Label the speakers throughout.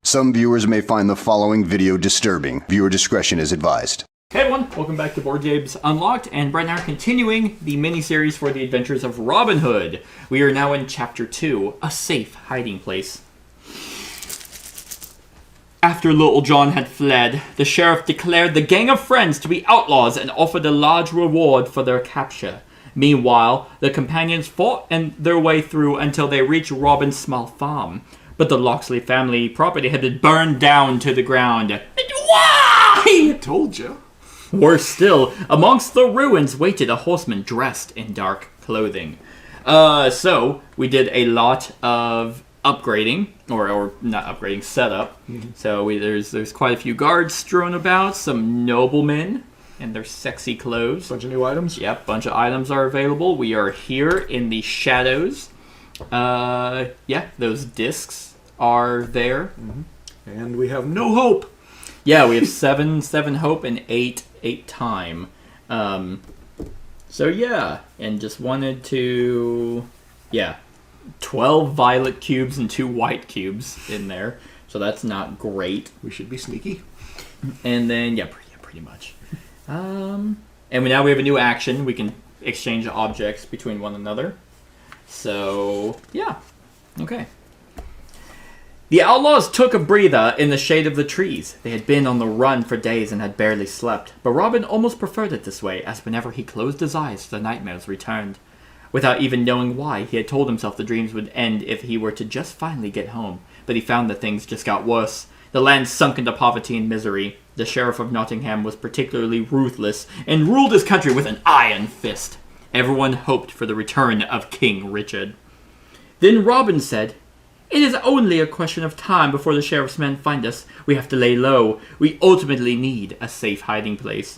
Speaker 1: Some viewers may find the following video disturbing. Viewer discretion is advised.
Speaker 2: Hey everyone, welcome back to Board Games Unlocked, and Brett and I are continuing the mini-series for the adventures of Robin Hood. We are now in Chapter 2, A Safe Hiding Place. After Little John had fled, the sheriff declared the gang of friends to be outlaws and offered a large reward for their capture. Meanwhile, the companions fought their way through until they reached Robin's small farm. But the Locksley family property had been burned down to the ground. Why?
Speaker 3: I told you.
Speaker 2: Worse still, amongst the ruins waited a horseman dressed in dark clothing. So we did a lot of upgrading, or not upgrading, setup. Mm-hmm. So there's quite a few guards strewn about, some noblemen and their sexy clothes.
Speaker 3: Bunch of new items.
Speaker 2: Yep, bunch of items are available. We are here in the shadows. Yeah, those discs are there.
Speaker 3: Mm-hmm. And we have no hope.
Speaker 2: Yeah, we have seven hope and eight time. So yeah, and just wanted to, 12 violet cubes and 2 white cubes in there. So that's not great.
Speaker 3: We should be sneaky.
Speaker 2: And then pretty much. And now we have a new action. We can exchange objects between one another. So yeah, okay. The outlaws took a breather in the shade of the trees. They had been on the run for days and had barely slept, but Robin almost preferred it this way, as whenever he closed his eyes, the nightmares returned. Without even knowing why, he had told himself the dreams would end if he were to just finally get home, but he found that things just got worse. The land sunk into poverty and misery. The Sheriff of Nottingham was particularly ruthless and ruled his country with an iron fist. Everyone hoped for the return of King Richard. Then Robin said, "It is only a question of time before the sheriff's men find us. We have to lay low. We ultimately need a safe hiding place."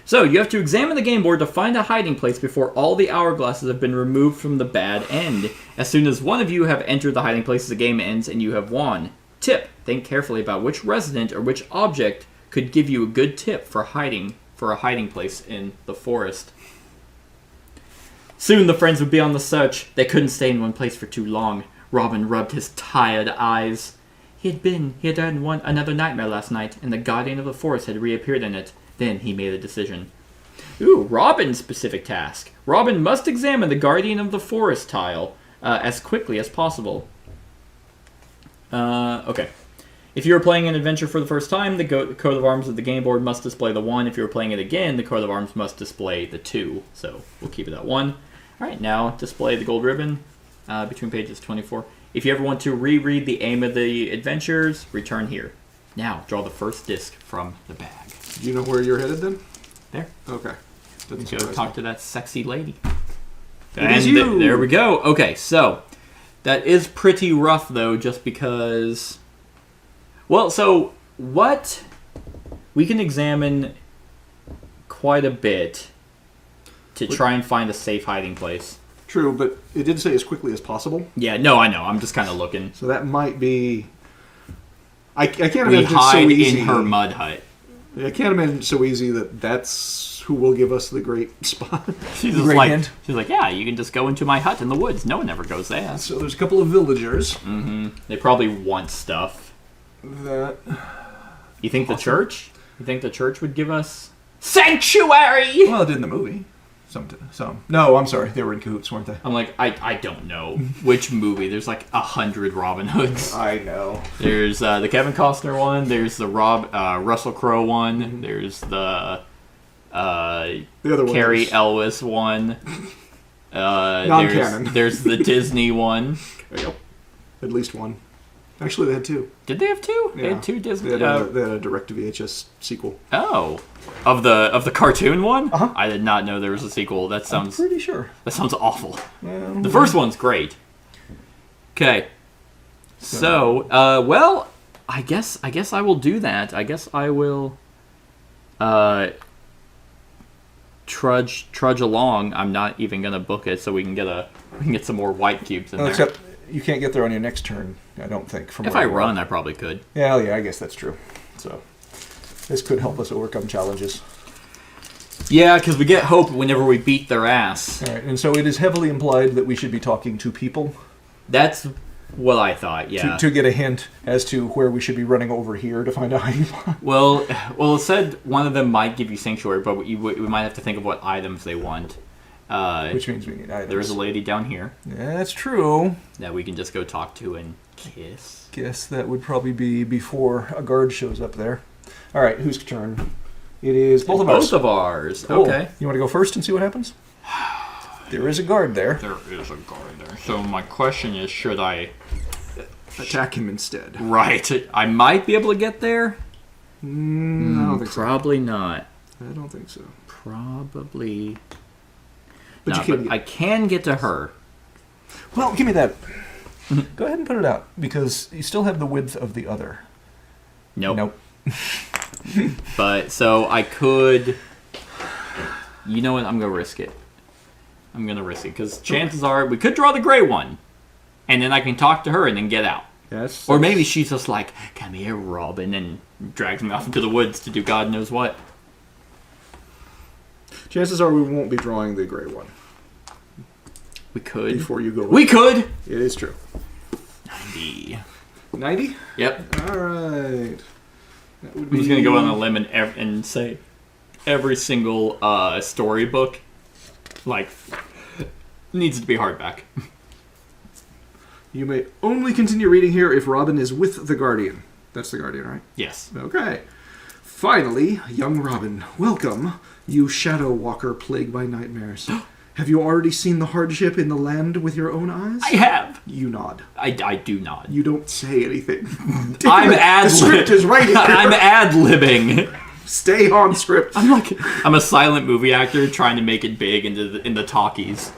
Speaker 2: So, you have to examine the game board to find a hiding place before all the hourglasses have been removed from the bad end. As soon as one of you have entered the hiding place, the game ends and you have won. Tip: think carefully about which resident or which object could give you a good tip for a hiding place in the forest. Soon the friends would be on the search. They couldn't stay in one place for too long. Robin rubbed his tired eyes. He had had another nightmare last night, and the guardian of the forest had reappeared in it. Then he made a decision. Ooh, Robin's specific task. Robin must examine the guardian of the forest tile as quickly as possible. Okay. If you are playing an adventure for the first time, the coat of arms of the game board must display the 1. If you are playing it again, the coat of arms must display the 2. So we'll keep it at 1. All right, now display the gold ribbon between pages 24. If you ever want to reread the aim of the adventures, return here. Now, draw the first disc from the bag.
Speaker 3: Do you know where you're headed then?
Speaker 2: There.
Speaker 3: Okay.
Speaker 2: Go talk to that sexy lady.
Speaker 3: It is you!
Speaker 2: There we go. Okay, so that is pretty rough, though, just because... Well, so what... We can examine quite a bit to try and find a safe hiding place.
Speaker 3: True, but it did say as quickly as possible.
Speaker 2: Yeah, no, I know. I'm just kind of looking.
Speaker 3: So that might be... I can't imagine
Speaker 2: we
Speaker 3: it's so
Speaker 2: hide
Speaker 3: easy.
Speaker 2: in her mud hut.
Speaker 3: I can't imagine it's so easy that's who will give us the great spot.
Speaker 2: She's like, yeah, you can just go into my hut in the woods. No one ever goes there.
Speaker 3: So there's a couple of villagers.
Speaker 2: Mm-hmm. They probably want stuff. You think the church? You think the church would give us sanctuary?
Speaker 3: Well, it did in the movie. Some. No, I'm sorry. They were in cahoots, weren't they?
Speaker 2: I'm like, I don't know which movie. There's like 100 Robin Hoods.
Speaker 3: I know.
Speaker 2: There's the Kevin Costner one. There's the Russell Crowe one. There's the
Speaker 3: other one
Speaker 2: Cary Elwes one.
Speaker 3: Non-canon.
Speaker 2: There's the Disney one.
Speaker 3: Yep. At least one. Actually, they had 2.
Speaker 2: Did they have 2?
Speaker 3: Yeah.
Speaker 2: They had 2 Disney.
Speaker 3: They had a direct-to-VHS sequel.
Speaker 2: Oh, of the cartoon one?
Speaker 3: Uh-huh.
Speaker 2: I did not know there was a sequel. That sounds.
Speaker 3: I'm pretty sure.
Speaker 2: That sounds awful. The first one's great. Okay. So, well, I guess I will do that. I guess I will trudge along. I'm not even gonna book it, so we can get some more white cubes in there.
Speaker 3: Except you can't get there on your next turn, I don't think.
Speaker 2: If I run, I probably could.
Speaker 3: Yeah, I guess that's true. So this could help us overcome challenges.
Speaker 2: Yeah, because we get hope whenever we beat their ass.
Speaker 3: All right, and so it is heavily implied that we should be talking to people.
Speaker 2: That's what I thought, yeah.
Speaker 3: To get a hint as to where we should be running over here to find a hiding spot.
Speaker 2: Well, it said one of them might give you sanctuary, but we might have to think of what items they want.
Speaker 3: Which means we need items.
Speaker 2: There's a lady down here
Speaker 3: Yeah, that's true.
Speaker 2: that we can just go talk to and kiss.
Speaker 3: Guess that would probably be before a guard shows up there. All right, whose turn? It is both of ours.
Speaker 2: Both of ours.
Speaker 3: Cool.
Speaker 2: Okay.
Speaker 3: You want to go first and see what happens? There is a guard there.
Speaker 2: There is a guard there. So my question is, should I...
Speaker 3: Attack him instead.
Speaker 2: Right. I might be able to get there.
Speaker 3: I don't think so.
Speaker 2: Probably not.
Speaker 3: I don't think so.
Speaker 2: Probably.
Speaker 3: But
Speaker 2: No,
Speaker 3: you can.
Speaker 2: but I can get to her.
Speaker 3: Well, give me that. Go ahead and put it out because you still have the width of the other.
Speaker 2: Nope. But so I could. You know what? I'm gonna risk it. I'm gonna risk it because chances are we could draw the gray one, and then I can talk to her and then get out.
Speaker 3: Yes.
Speaker 2: Or maybe she's just like, "Come here, Robin," and drags me off into the woods to do God knows what.
Speaker 3: Chances are we won't be drawing the gray one
Speaker 2: We could.
Speaker 3: before you go.
Speaker 2: We could.
Speaker 3: It is true.
Speaker 2: 90.
Speaker 3: 90?
Speaker 2: Yep.
Speaker 3: All right. That would
Speaker 2: I'm just gonna go on a limb and say every single storybook, like, needs to be hardback.
Speaker 3: You may only continue reading here if Robin is with the Guardian. That's the Guardian, right?
Speaker 2: Yes.
Speaker 3: Okay. Finally, young Robin, welcome, you shadow walker plagued by nightmares. Have you already seen the hardship in the land with your own eyes?
Speaker 2: I have.
Speaker 3: You nod.
Speaker 2: I do not.
Speaker 3: You don't say anything.
Speaker 2: I'm ad.
Speaker 3: The script is right here.
Speaker 2: I'm ad-libbing.
Speaker 3: Stay on script.
Speaker 2: I'm a silent movie actor trying to make it big in the talkies.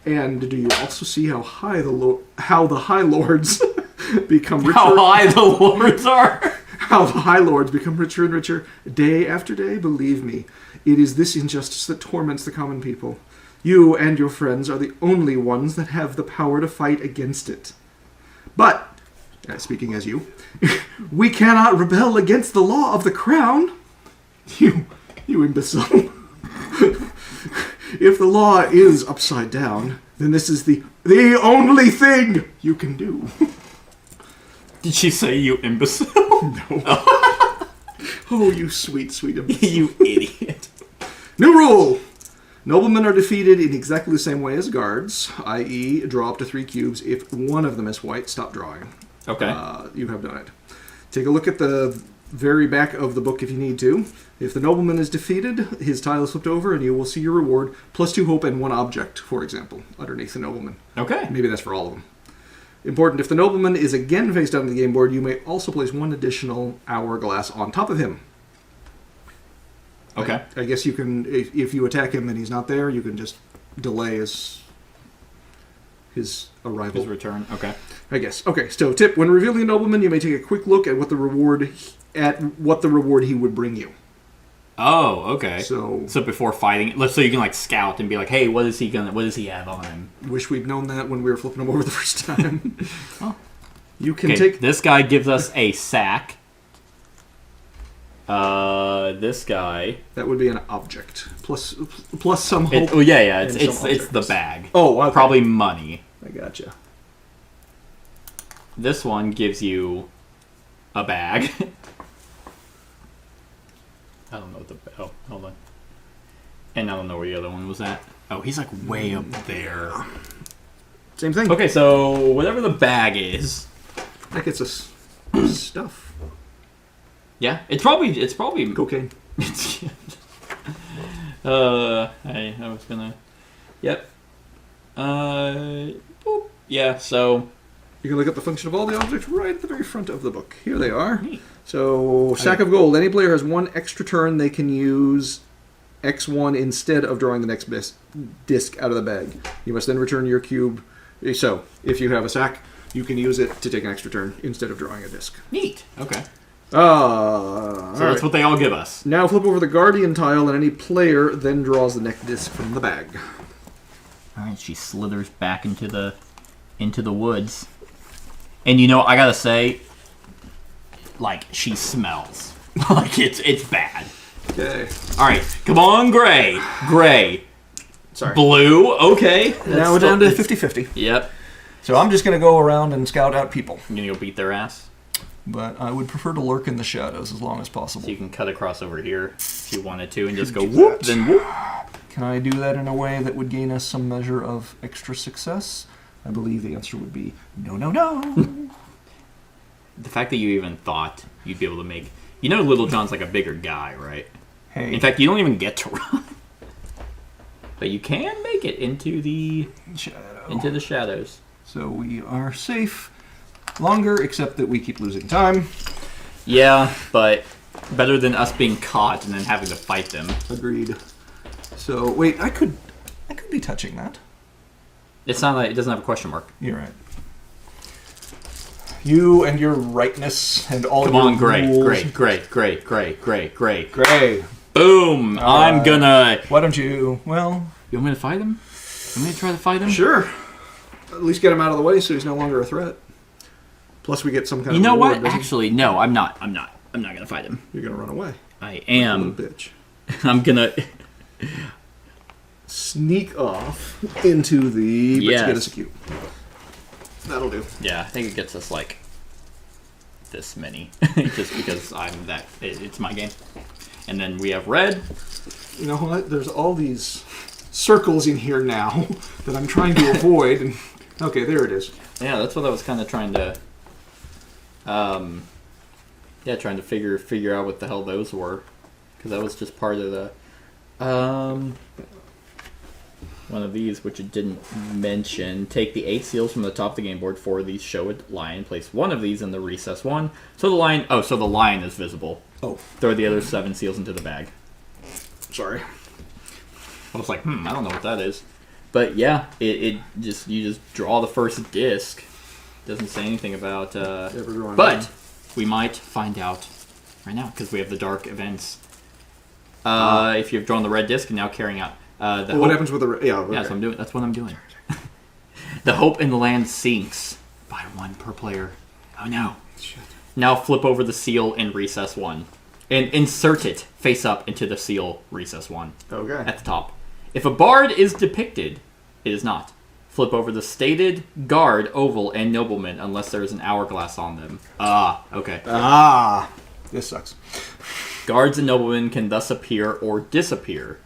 Speaker 3: And do you also see how the High Lords become richer?
Speaker 2: How high the lords are.
Speaker 3: How the High Lords become richer and richer day after day? Believe me, it is this injustice that torments the common people. You and your friends are the only ones that have the power to fight against it. But, speaking as you, we cannot rebel against the law of the crown. You imbecile. If the law is upside down, then this is the only thing you can do.
Speaker 2: Did she say you imbecile?
Speaker 3: No. Oh, you sweet, sweet imbecile.
Speaker 2: You idiot.
Speaker 3: New rule! Noblemen are defeated in exactly the same way as guards, i.e. draw up to 3 cubes. If one of them is white, stop drawing.
Speaker 2: Okay.
Speaker 3: You have done it. Take a look at the very back of the book if you need to. If the nobleman is defeated, his tile is flipped over and you will see your reward, plus 2 hope and 1 object, for example, underneath the nobleman.
Speaker 2: Okay.
Speaker 3: Maybe that's for all of them. Important, if the nobleman is again face down on the game board, you may also place 1 additional hourglass on top of him.
Speaker 2: Okay.
Speaker 3: I guess you can, if you attack him and he's not there, you can just delay his arrival.
Speaker 2: His return. Okay.
Speaker 3: I guess. Okay, so tip, when revealing a nobleman, you may take a quick look at what the reward he would bring you.
Speaker 2: Oh, okay.
Speaker 3: So
Speaker 2: before fighting, so you can like scout and be like, hey, what does he have on him?
Speaker 3: wish we'd known that when we were flipping him over the first time.
Speaker 2: Oh.
Speaker 3: You can
Speaker 2: Okay,
Speaker 3: take
Speaker 2: this guy gives us a sack. This guy.
Speaker 3: that would be an object plus some hope.
Speaker 2: It's the bag.
Speaker 3: Oh, okay.
Speaker 2: Probably money.
Speaker 3: I gotcha.
Speaker 2: This one gives you a bag. I don't know what hold on. And I don't know where the other one was at. Oh, he's like way up there.
Speaker 3: Same thing.
Speaker 2: Okay, so whatever the bag is.
Speaker 3: That gets us stuff.
Speaker 2: Yeah, it's probably
Speaker 3: Cocaine.
Speaker 2: I was gonna. Yep. Boop. Yeah. So.
Speaker 3: You can look up the function of all the objects right at the very front of the book. Here they are.
Speaker 2: Neat.
Speaker 3: So, sack of gold. Any player has 1 extra turn. They can use X1 instead of drawing the next disc out of the bag. You must then return your cube. So, if you have a sack, you can use it to take an extra turn instead of drawing a disc.
Speaker 2: Neat. Okay.
Speaker 3: So
Speaker 2: That's what they all give us.
Speaker 3: Now flip over the Guardian tile, and any player then draws the next disc from the bag.
Speaker 2: All right. She slithers back into the woods, and I gotta say, like, she smells like it's bad.
Speaker 3: Okay.
Speaker 2: All right. Come on, gray.
Speaker 3: Sorry.
Speaker 2: Blue. Okay.
Speaker 3: Now we're down to 50-50.
Speaker 2: Yep.
Speaker 4: So I'm just going to go around and scout out people.
Speaker 2: You gonna go beat their ass?
Speaker 4: But I would prefer to lurk in the shadows as long as possible.
Speaker 2: So you can cut across over here if you wanted to and just go
Speaker 4: do
Speaker 2: whoop,
Speaker 4: that.
Speaker 2: then whoop.
Speaker 4: Can I do that in a way that would gain us some measure of extra success? I believe the answer would be no, no, no.
Speaker 2: The fact that you even thought you'd be able to make... You know Little John's like a bigger guy, right?
Speaker 4: Hey,
Speaker 2: In fact, you don't even get to run. But you can make it into the shadows.
Speaker 4: So we are safe longer, except that we keep losing time.
Speaker 2: Yeah, but better than us being caught and then having to fight them.
Speaker 4: Agreed. So wait, I could be touching that.
Speaker 2: It's not like it doesn't have a question mark.
Speaker 4: You're right. You and your rightness and all
Speaker 2: Come
Speaker 4: your
Speaker 2: on, great.
Speaker 4: Gray.
Speaker 2: Boom! I'm gonna...
Speaker 4: Why don't you? Well,
Speaker 2: You want me to fight him? You want me to try to fight him?
Speaker 3: Sure. At least get him out of the way so he's no longer a threat. Plus, we get some kind
Speaker 2: You
Speaker 3: of
Speaker 2: know
Speaker 3: reward,
Speaker 2: what?
Speaker 3: doesn't he?
Speaker 2: Actually, no, I'm not gonna fight him.
Speaker 3: You're gonna run away.
Speaker 2: I
Speaker 3: Little
Speaker 2: am.
Speaker 3: bitch.
Speaker 2: I'm gonna...
Speaker 3: Sneak off into the... But
Speaker 2: Yes.
Speaker 3: you get us a cube. That'll do.
Speaker 2: Yeah, I think it gets us like this many, just because I'm that. It's my game. And then we have red.
Speaker 3: You know what? There's all these circles in here now that I'm trying to avoid. And okay, there it is.
Speaker 2: Yeah, that's what I was kind of trying to. Trying to figure out what the hell those were, because that was just part of the. One of these, which it didn't mention. Take the 8 seals from the top of the game board. 4 of these show a lion. Place one of these in the recess 1. So the lion. Oh, so the lion is visible.
Speaker 3: Oh,
Speaker 2: Throw the other 7 seals into the bag.
Speaker 3: sorry.
Speaker 2: I was like, I don't know what that is. But yeah, you just draw the first disc. Doesn't say anything about.
Speaker 3: Ever drawing
Speaker 2: But
Speaker 3: one.
Speaker 2: we might find out right now because we have the dark events. If you've drawn the red disc and now carrying out.
Speaker 3: Well, what happens with the... Yeah, okay.
Speaker 2: Yeah, that's what I'm doing. The hope in the land sinks by 1 per player. Oh no.
Speaker 3: Shit.
Speaker 2: Now flip over the seal in recess 1. And insert it face up into the seal recess 1
Speaker 3: Okay.
Speaker 2: at the top. If a bard is depicted, it is not. Flip over the stated guard, oval, and nobleman unless there is an hourglass on them. Ah, okay.
Speaker 4: This sucks.
Speaker 2: Guards and noblemen can thus appear or disappear.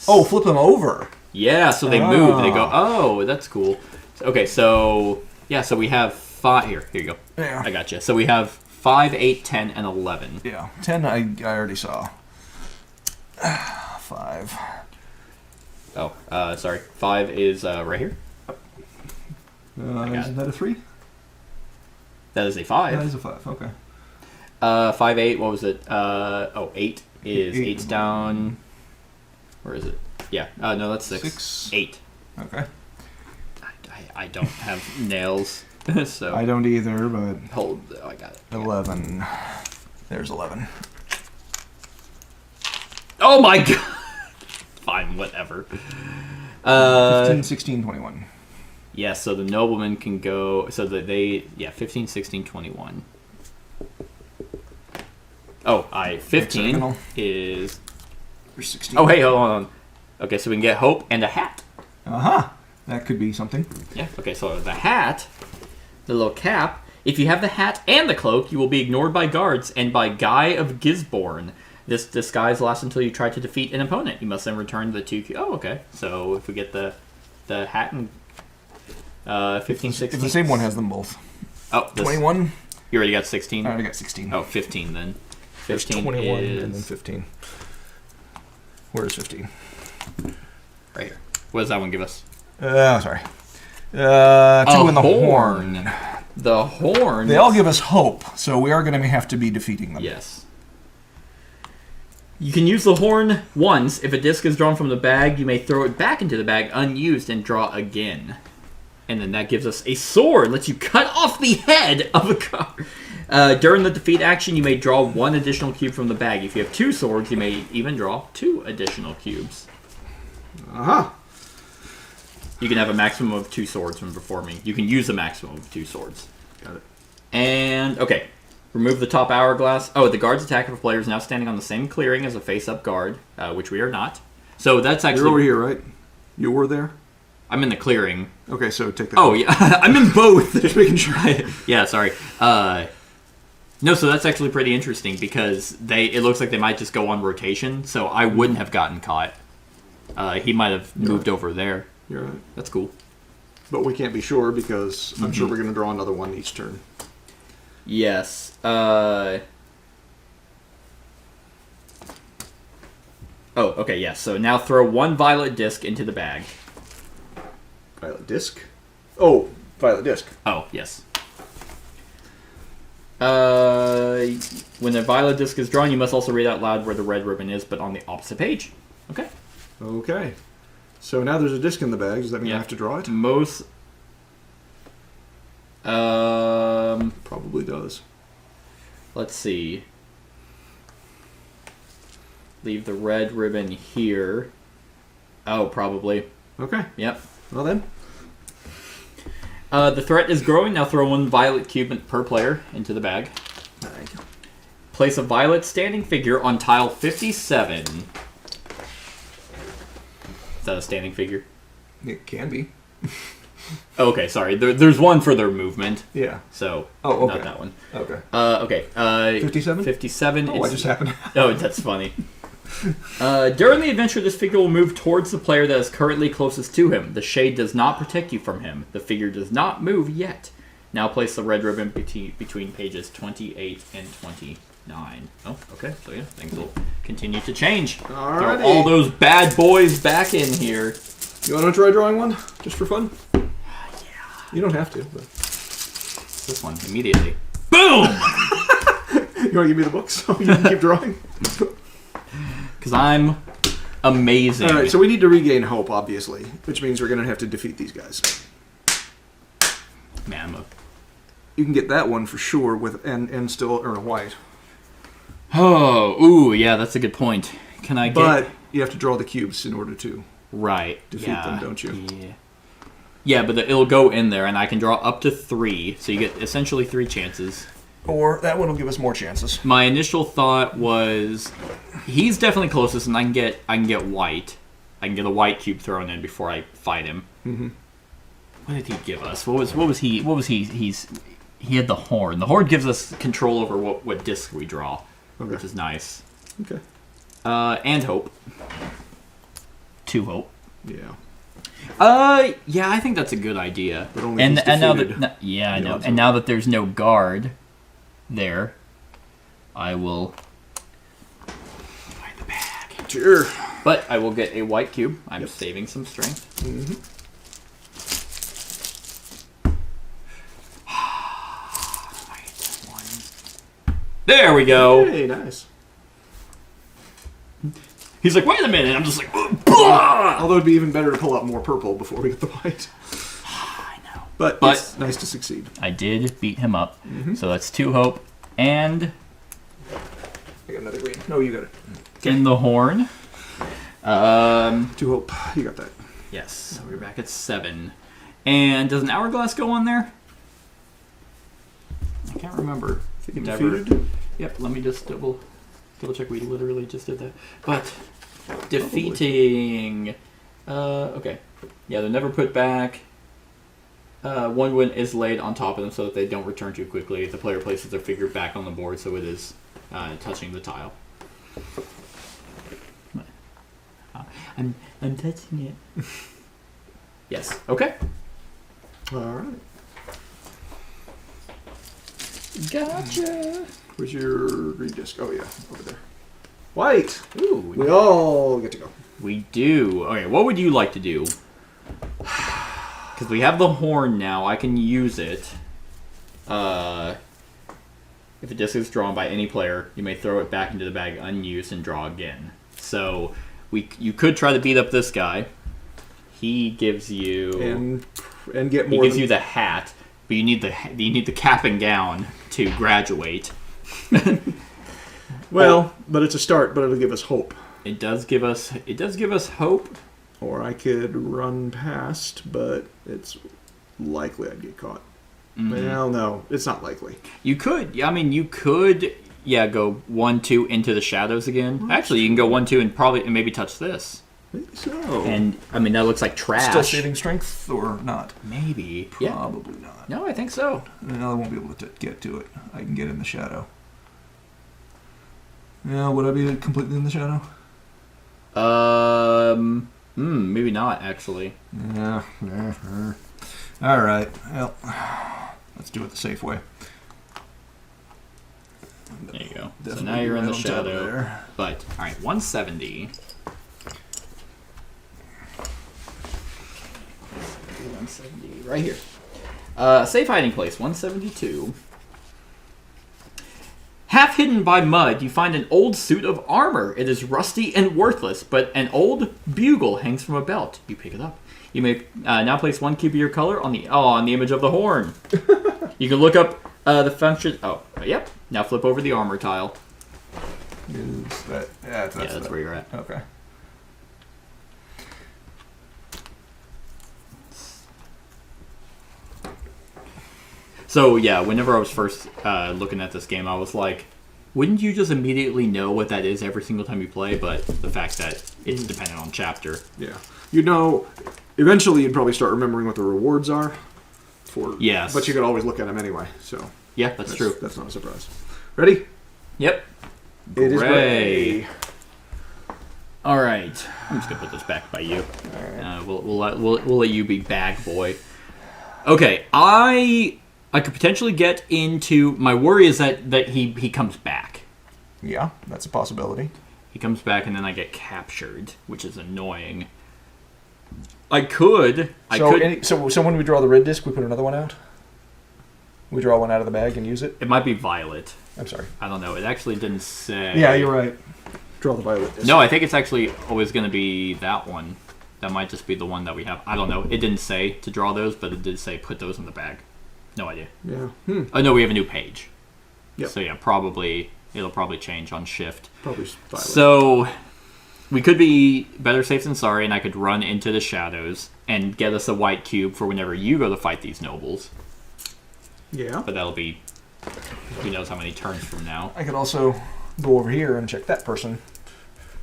Speaker 4: Oh, flip them over.
Speaker 2: Yeah, so they move. They go, oh, that's cool. Okay, so we have 5. Here you go.
Speaker 4: Yeah.
Speaker 2: I got you. So we have 5, 8, 10, and 11.
Speaker 4: Yeah, 10 I already saw. 5.
Speaker 2: Oh, sorry. 5 is right here.
Speaker 4: Isn't that a 3?
Speaker 2: That is a 5.
Speaker 4: That is a 5, okay.
Speaker 2: 5, 8, what was it? 8 is... 8's down... Where is it? Yeah. No, that's 6. 8.
Speaker 4: Okay.
Speaker 2: I don't have nails, so...
Speaker 4: I don't either, but...
Speaker 2: Hold. Oh, I got it.
Speaker 4: 11. There's 11.
Speaker 2: Oh my god! Fine, whatever.
Speaker 4: 15, 16, 21.
Speaker 2: Yeah, so the nobleman can go... So that they... Yeah, 15, 16, 21. Oh, 15
Speaker 4: Hexagonal.
Speaker 2: is...
Speaker 4: There's 16.
Speaker 2: Oh, hey, hold on. Okay, so we can get hope and a hat.
Speaker 4: Uh-huh. That could be something.
Speaker 2: Yeah, okay, so the hat, the little cap, if you have the hat and the cloak, you will be ignored by guards and by Guy of Gisborne. This disguise lasts until you try to defeat an opponent. You must then return the 2... Oh, okay. So if we get the hat and 15, 16...
Speaker 4: If the same one has them both.
Speaker 2: Oh, this,
Speaker 4: 21.
Speaker 2: You already got 16?
Speaker 4: I already got 16.
Speaker 2: Oh, 15 then.
Speaker 4: There's
Speaker 2: 15
Speaker 4: 21
Speaker 2: is...
Speaker 4: and then 15. Where's 15?
Speaker 2: Right here. What does that one give us?
Speaker 4: Sorry. 2 in the horn.
Speaker 2: The horn.
Speaker 4: They all give us hope, so we are going to have to be defeating them.
Speaker 2: Yes. You can use the horn once. If a disc is drawn from the bag, you may throw it back into the bag unused and draw again. And then that gives us a sword. Lets you cut off the head of a guard. During the defeat action, you may draw 1 additional cube from the bag. If you have 2 swords, you may even draw 2 additional cubes.
Speaker 3: Uh-huh.
Speaker 2: You can have a maximum of 2 swords when performing. You can use a maximum of 2 swords.
Speaker 3: Got it.
Speaker 2: And, okay. Remove the top hourglass. Oh, the guard's attack if a player is now standing on the same clearing as a face-up guard, which we are not. So that's actually...
Speaker 3: You're over here, right? You were there?
Speaker 2: I'm in the clearing.
Speaker 3: Okay, so take that.
Speaker 2: Oh, yeah. I'm in both.
Speaker 3: Just making sure.
Speaker 2: Yeah, sorry. No, so that's actually pretty interesting because it looks like they might just go on rotation, so I wouldn't have gotten caught. He might have moved over there.
Speaker 3: You're right.
Speaker 2: That's cool.
Speaker 3: But we can't be sure because I'm sure we're going to draw another one each turn.
Speaker 2: Yes. Oh, okay, yes. So now throw one violet disc into the bag.
Speaker 3: Violet disc? Oh, violet disc.
Speaker 2: Oh, yes. When the violet disc is drawn, you must also read out loud where the red ribbon is, but on the opposite page. Okay.
Speaker 3: Okay. So now there's a disc in the bag. Does that mean I have to draw it?
Speaker 2: Most...
Speaker 3: Probably does.
Speaker 2: Let's see. Leave the red ribbon here. Oh, probably.
Speaker 3: Okay.
Speaker 2: Yep.
Speaker 3: Well then.
Speaker 2: The threat is growing. Now throw one violet cube per player into the bag.
Speaker 3: Thank you.
Speaker 2: Place a violet standing figure on tile 57. Is that a standing figure?
Speaker 3: It can be.
Speaker 2: Oh, okay, sorry. There's one for their movement.
Speaker 3: Yeah.
Speaker 2: So,
Speaker 3: Oh, okay.
Speaker 2: not that one.
Speaker 3: Okay.
Speaker 2: Okay.
Speaker 3: 57?
Speaker 2: 57.
Speaker 3: Oh, what just happened?
Speaker 2: Oh, that's funny. During the adventure, this figure will move towards the player that is currently closest to him. The shade does not protect you from him. The figure does not move yet. Now place the red ribbon between pages 28 and 29. Oh, okay. So yeah, things will continue to change.
Speaker 3: Alrighty.
Speaker 2: Throw all those bad boys back in here.
Speaker 3: You want to try drawing one? Just for fun? Yeah. You don't have to. But...
Speaker 2: This one, immediately. Boom!
Speaker 3: You want to give me the book so you can keep drawing?
Speaker 2: Because I'm amazing.
Speaker 3: Alright, so we need to regain hope, obviously. Which means we're going to have to defeat these guys.
Speaker 2: Man,
Speaker 3: You can get that one for sure with and still earn a white.
Speaker 2: Oh, ooh, yeah, that's a good point. Can I get...
Speaker 3: But you have to draw the cubes in order to
Speaker 2: Right.
Speaker 3: defeat them, don't you?
Speaker 2: Yeah. Yeah, but it'll go in there, and I can draw up to 3, so you get essentially 3 chances.
Speaker 4: Or that one will give us more chances.
Speaker 2: My initial thought was, he's definitely closest, and I can get white. I can get a white cube thrown in before I fight him.
Speaker 3: Mm-hmm.
Speaker 2: What did he give us? What was he? He had the horn. The horn gives us control over what disc we draw, which is nice.
Speaker 3: Okay.
Speaker 2: And hope. 2 hope.
Speaker 3: Yeah.
Speaker 2: Yeah, I think that's a good idea.
Speaker 3: But only
Speaker 2: and
Speaker 3: he's
Speaker 2: now
Speaker 3: defeated.
Speaker 2: that I know.
Speaker 3: odds
Speaker 2: And
Speaker 3: are-
Speaker 2: now that there's no guard there, I will find the bag.
Speaker 3: Sure.
Speaker 2: But I will get a white cube. I'm saving some strength.
Speaker 3: Mm-hmm.
Speaker 2: There we go.
Speaker 3: Hey, nice.
Speaker 2: He's like, wait a minute. I'm just like, "Blah!"
Speaker 3: Although it'd be even better to pull out more purple before we get the white.
Speaker 2: I know.
Speaker 3: But it's nice to succeed.
Speaker 2: I did beat him up. So that's 2 hope. And
Speaker 3: I got another green. No, you got it.
Speaker 2: in the horn.
Speaker 3: 2 hope. You got that.
Speaker 2: Yes, so we're back at 7. And does an hourglass go on there? I can't remember.
Speaker 3: Get
Speaker 2: Never.
Speaker 3: defeated?
Speaker 2: Yep, let me just double check. We literally just did that. But defeating. Okay. Yeah, they're never put back. One win is laid on top of them so that they don't return too quickly. The player places their figure back on the board so it is touching the tile. I'm touching it. Yes. Okay.
Speaker 3: All right.
Speaker 2: Gotcha.
Speaker 3: Where's your green disc? Oh, yeah. Over there. White.
Speaker 2: Ooh,
Speaker 3: We all get to go.
Speaker 2: we do. Okay, what would you like to do? Because we have the horn now. I can use it. If a disc is drawn by any player, you may throw it back into the bag unused and draw again. So you could try to beat up this guy. He gives you
Speaker 3: And get
Speaker 2: he
Speaker 3: more.
Speaker 2: gives you the hat, but you need the cap and gown to graduate.
Speaker 3: Well, but it's a start, but it'll give us hope.
Speaker 2: It does give us hope.
Speaker 3: Or I could run past, but it's likely I'd get caught. Well, no, it's not likely.
Speaker 2: You could. I mean, you could. Yeah, go 1, 2 into the shadows again. Actually, you can go 1, 2 and maybe touch this.
Speaker 3: Maybe so.
Speaker 2: And, I mean, that looks like trash.
Speaker 4: Still saving strength or not?
Speaker 2: Maybe. Yeah.
Speaker 4: Probably not.
Speaker 2: No, I think so.
Speaker 4: No, I won't be able to get to it. I can get in the shadow. Yeah, would I be completely in the shadow?
Speaker 2: Maybe not, actually.
Speaker 4: Yeah. All right. Well, let's do it the safe way.
Speaker 2: There you go. So
Speaker 4: Definitely
Speaker 2: now you're in the
Speaker 4: right on top of
Speaker 2: shadow.
Speaker 4: there.
Speaker 2: But, alright, 170. 170, right here. Safe hiding place, 172. Half hidden by mud, you find an old suit of armor. It is rusty and worthless, but an old bugle hangs from a belt. You pick it up. You may now place one cube of your color on the image of the horn. You can look up the function. Oh, yep. Now flip over the armor tile.
Speaker 4: Is that? Yeah,
Speaker 2: That's where you're at.
Speaker 4: Okay.
Speaker 2: So yeah, whenever I was first looking at this game, I was like, wouldn't you just immediately know what that is every single time you play? But the fact that it's dependent on chapter.
Speaker 3: Yeah. You know, eventually you'd probably start remembering what the rewards are.
Speaker 2: Yes.
Speaker 3: But you could always look at them anyway, so.
Speaker 2: Yeah, that's true.
Speaker 3: That's not a surprise. Ready?
Speaker 2: Yep.
Speaker 3: It is
Speaker 2: Gray.
Speaker 3: gray.
Speaker 2: All right. I'm just gonna put this back by you. We'll let you be bag boy. Okay, I could potentially get into. My worry is that he comes back.
Speaker 4: Yeah, that's a possibility.
Speaker 2: He comes back and then I get captured, which is annoying. I could.
Speaker 4: So when we draw the red disc, we put another one out. We draw one out of the bag and use it.
Speaker 2: It might be violet.
Speaker 4: I'm sorry.
Speaker 2: I don't know. It actually didn't say.
Speaker 4: Yeah, you're right.
Speaker 3: Draw the violet disc.
Speaker 2: No, I think it's actually always going to be that one. That might just be the one that we have. I don't know. It didn't say to draw those, but it did say put those in the bag. No idea.
Speaker 3: Yeah.
Speaker 2: Oh, no, we have a new page.
Speaker 3: Yep.
Speaker 2: So yeah, it'll probably change on shift.
Speaker 3: Probably violet.
Speaker 2: So we could be better safe than sorry, and I could run into the shadows and get us a white cube for whenever you go to fight these nobles.
Speaker 3: Yeah.
Speaker 2: But that'll be who knows how many turns from now.
Speaker 4: I could also go over here and check that person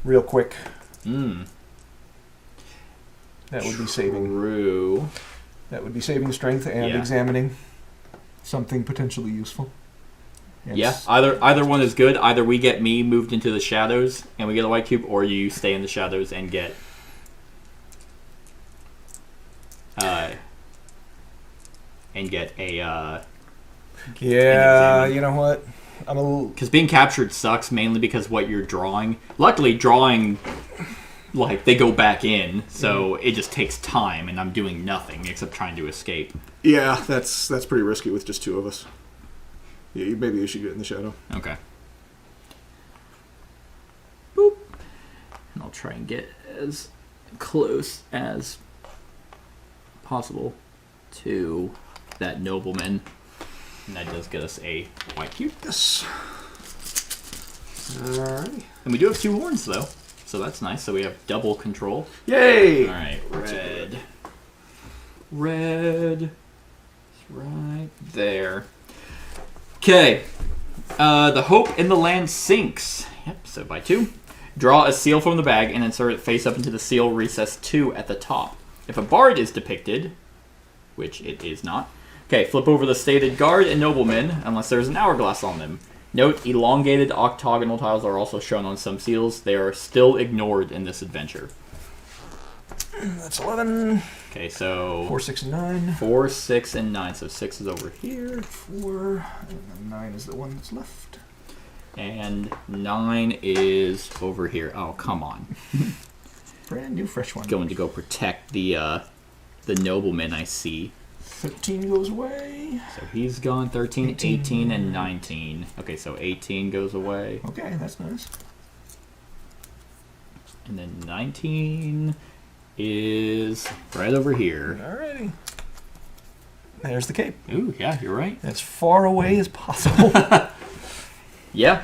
Speaker 4: real quick. That would be saving.
Speaker 2: True.
Speaker 4: That would be saving strength and examining something potentially useful.
Speaker 2: Yeah, either one is good. Either we get me moved into the shadows and we get a white cube, or you stay in the shadows and get a
Speaker 4: Yeah, you know what? I'm a little...
Speaker 2: Because being captured sucks, mainly because what you're drawing. Luckily, drawing, like, they go back in, so it just takes time, and I'm doing nothing except trying to escape.
Speaker 3: Yeah, that's pretty risky with just two of us. Yeah, maybe you should get in the shadow.
Speaker 2: Okay. Boop. And I'll try and get as close as possible to that nobleman. And that does get us a white cube.
Speaker 3: Yes. Alright.
Speaker 2: And we do have two horns, though. So that's nice. So we have double control.
Speaker 3: Yay!
Speaker 2: Alright, red. Red. It's right there. Okay. The hope in the land sinks. Yep, so by 2. Draw a seal from the bag and insert it face up into the seal recess 2 at the top. If a bard is depicted, which it is not, okay, flip over the stated guard and noblemen, unless there's an hourglass on them. Note, elongated octagonal tiles are also shown on some seals. They are still ignored in this adventure.
Speaker 4: That's 11.
Speaker 2: Okay, so
Speaker 4: 4, 6, and 9.
Speaker 2: 4, 6, and 9. So 6 is over here.
Speaker 4: 4, and then 9 is the one that's left.
Speaker 2: And 9 is over here. Oh, come on.
Speaker 4: Brand new fresh one.
Speaker 2: Going to go protect the nobleman I see.
Speaker 4: 13 goes away.
Speaker 2: So he's gone. 13, 18, and 19. Okay, so 18 goes away.
Speaker 4: Okay, that's nice.
Speaker 2: And then 19 is right over here.
Speaker 4: Alrighty. There's the cape.
Speaker 2: Ooh, yeah, you're right.
Speaker 4: As far away as possible.
Speaker 2: Yeah.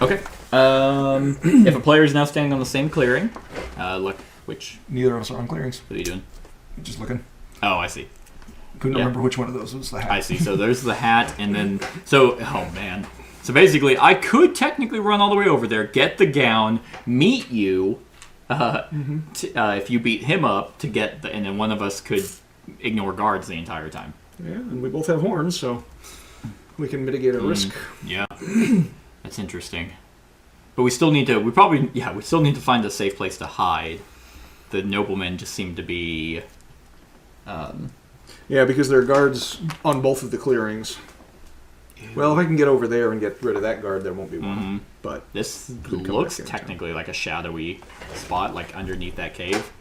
Speaker 2: Okay. If a player is now standing on the same clearing, look, which...
Speaker 4: Neither of us are on clearings.
Speaker 2: What are you doing?
Speaker 4: Just looking.
Speaker 2: Oh, I see.
Speaker 4: Couldn't
Speaker 2: Yeah.
Speaker 4: remember which one of those was the hat.
Speaker 2: I see. So there's the hat, and then... So, oh, man. So basically, I could technically run all the way over there, get the gown, meet you, if you beat him up to get and then one of us could ignore guards the entire time.
Speaker 3: Yeah, and we both have horns, so we can mitigate our risk.
Speaker 2: Yeah, that's interesting. But we still need to. We still need to find a safe place to hide. The noblemen just seem to be.
Speaker 3: Yeah, because there are guards on both of the clearings. Well, if I can get over there and get rid of that guard, there won't be one. But
Speaker 2: This
Speaker 3: could come
Speaker 2: looks
Speaker 3: back
Speaker 2: technically like a shadowy spot, like underneath that cave.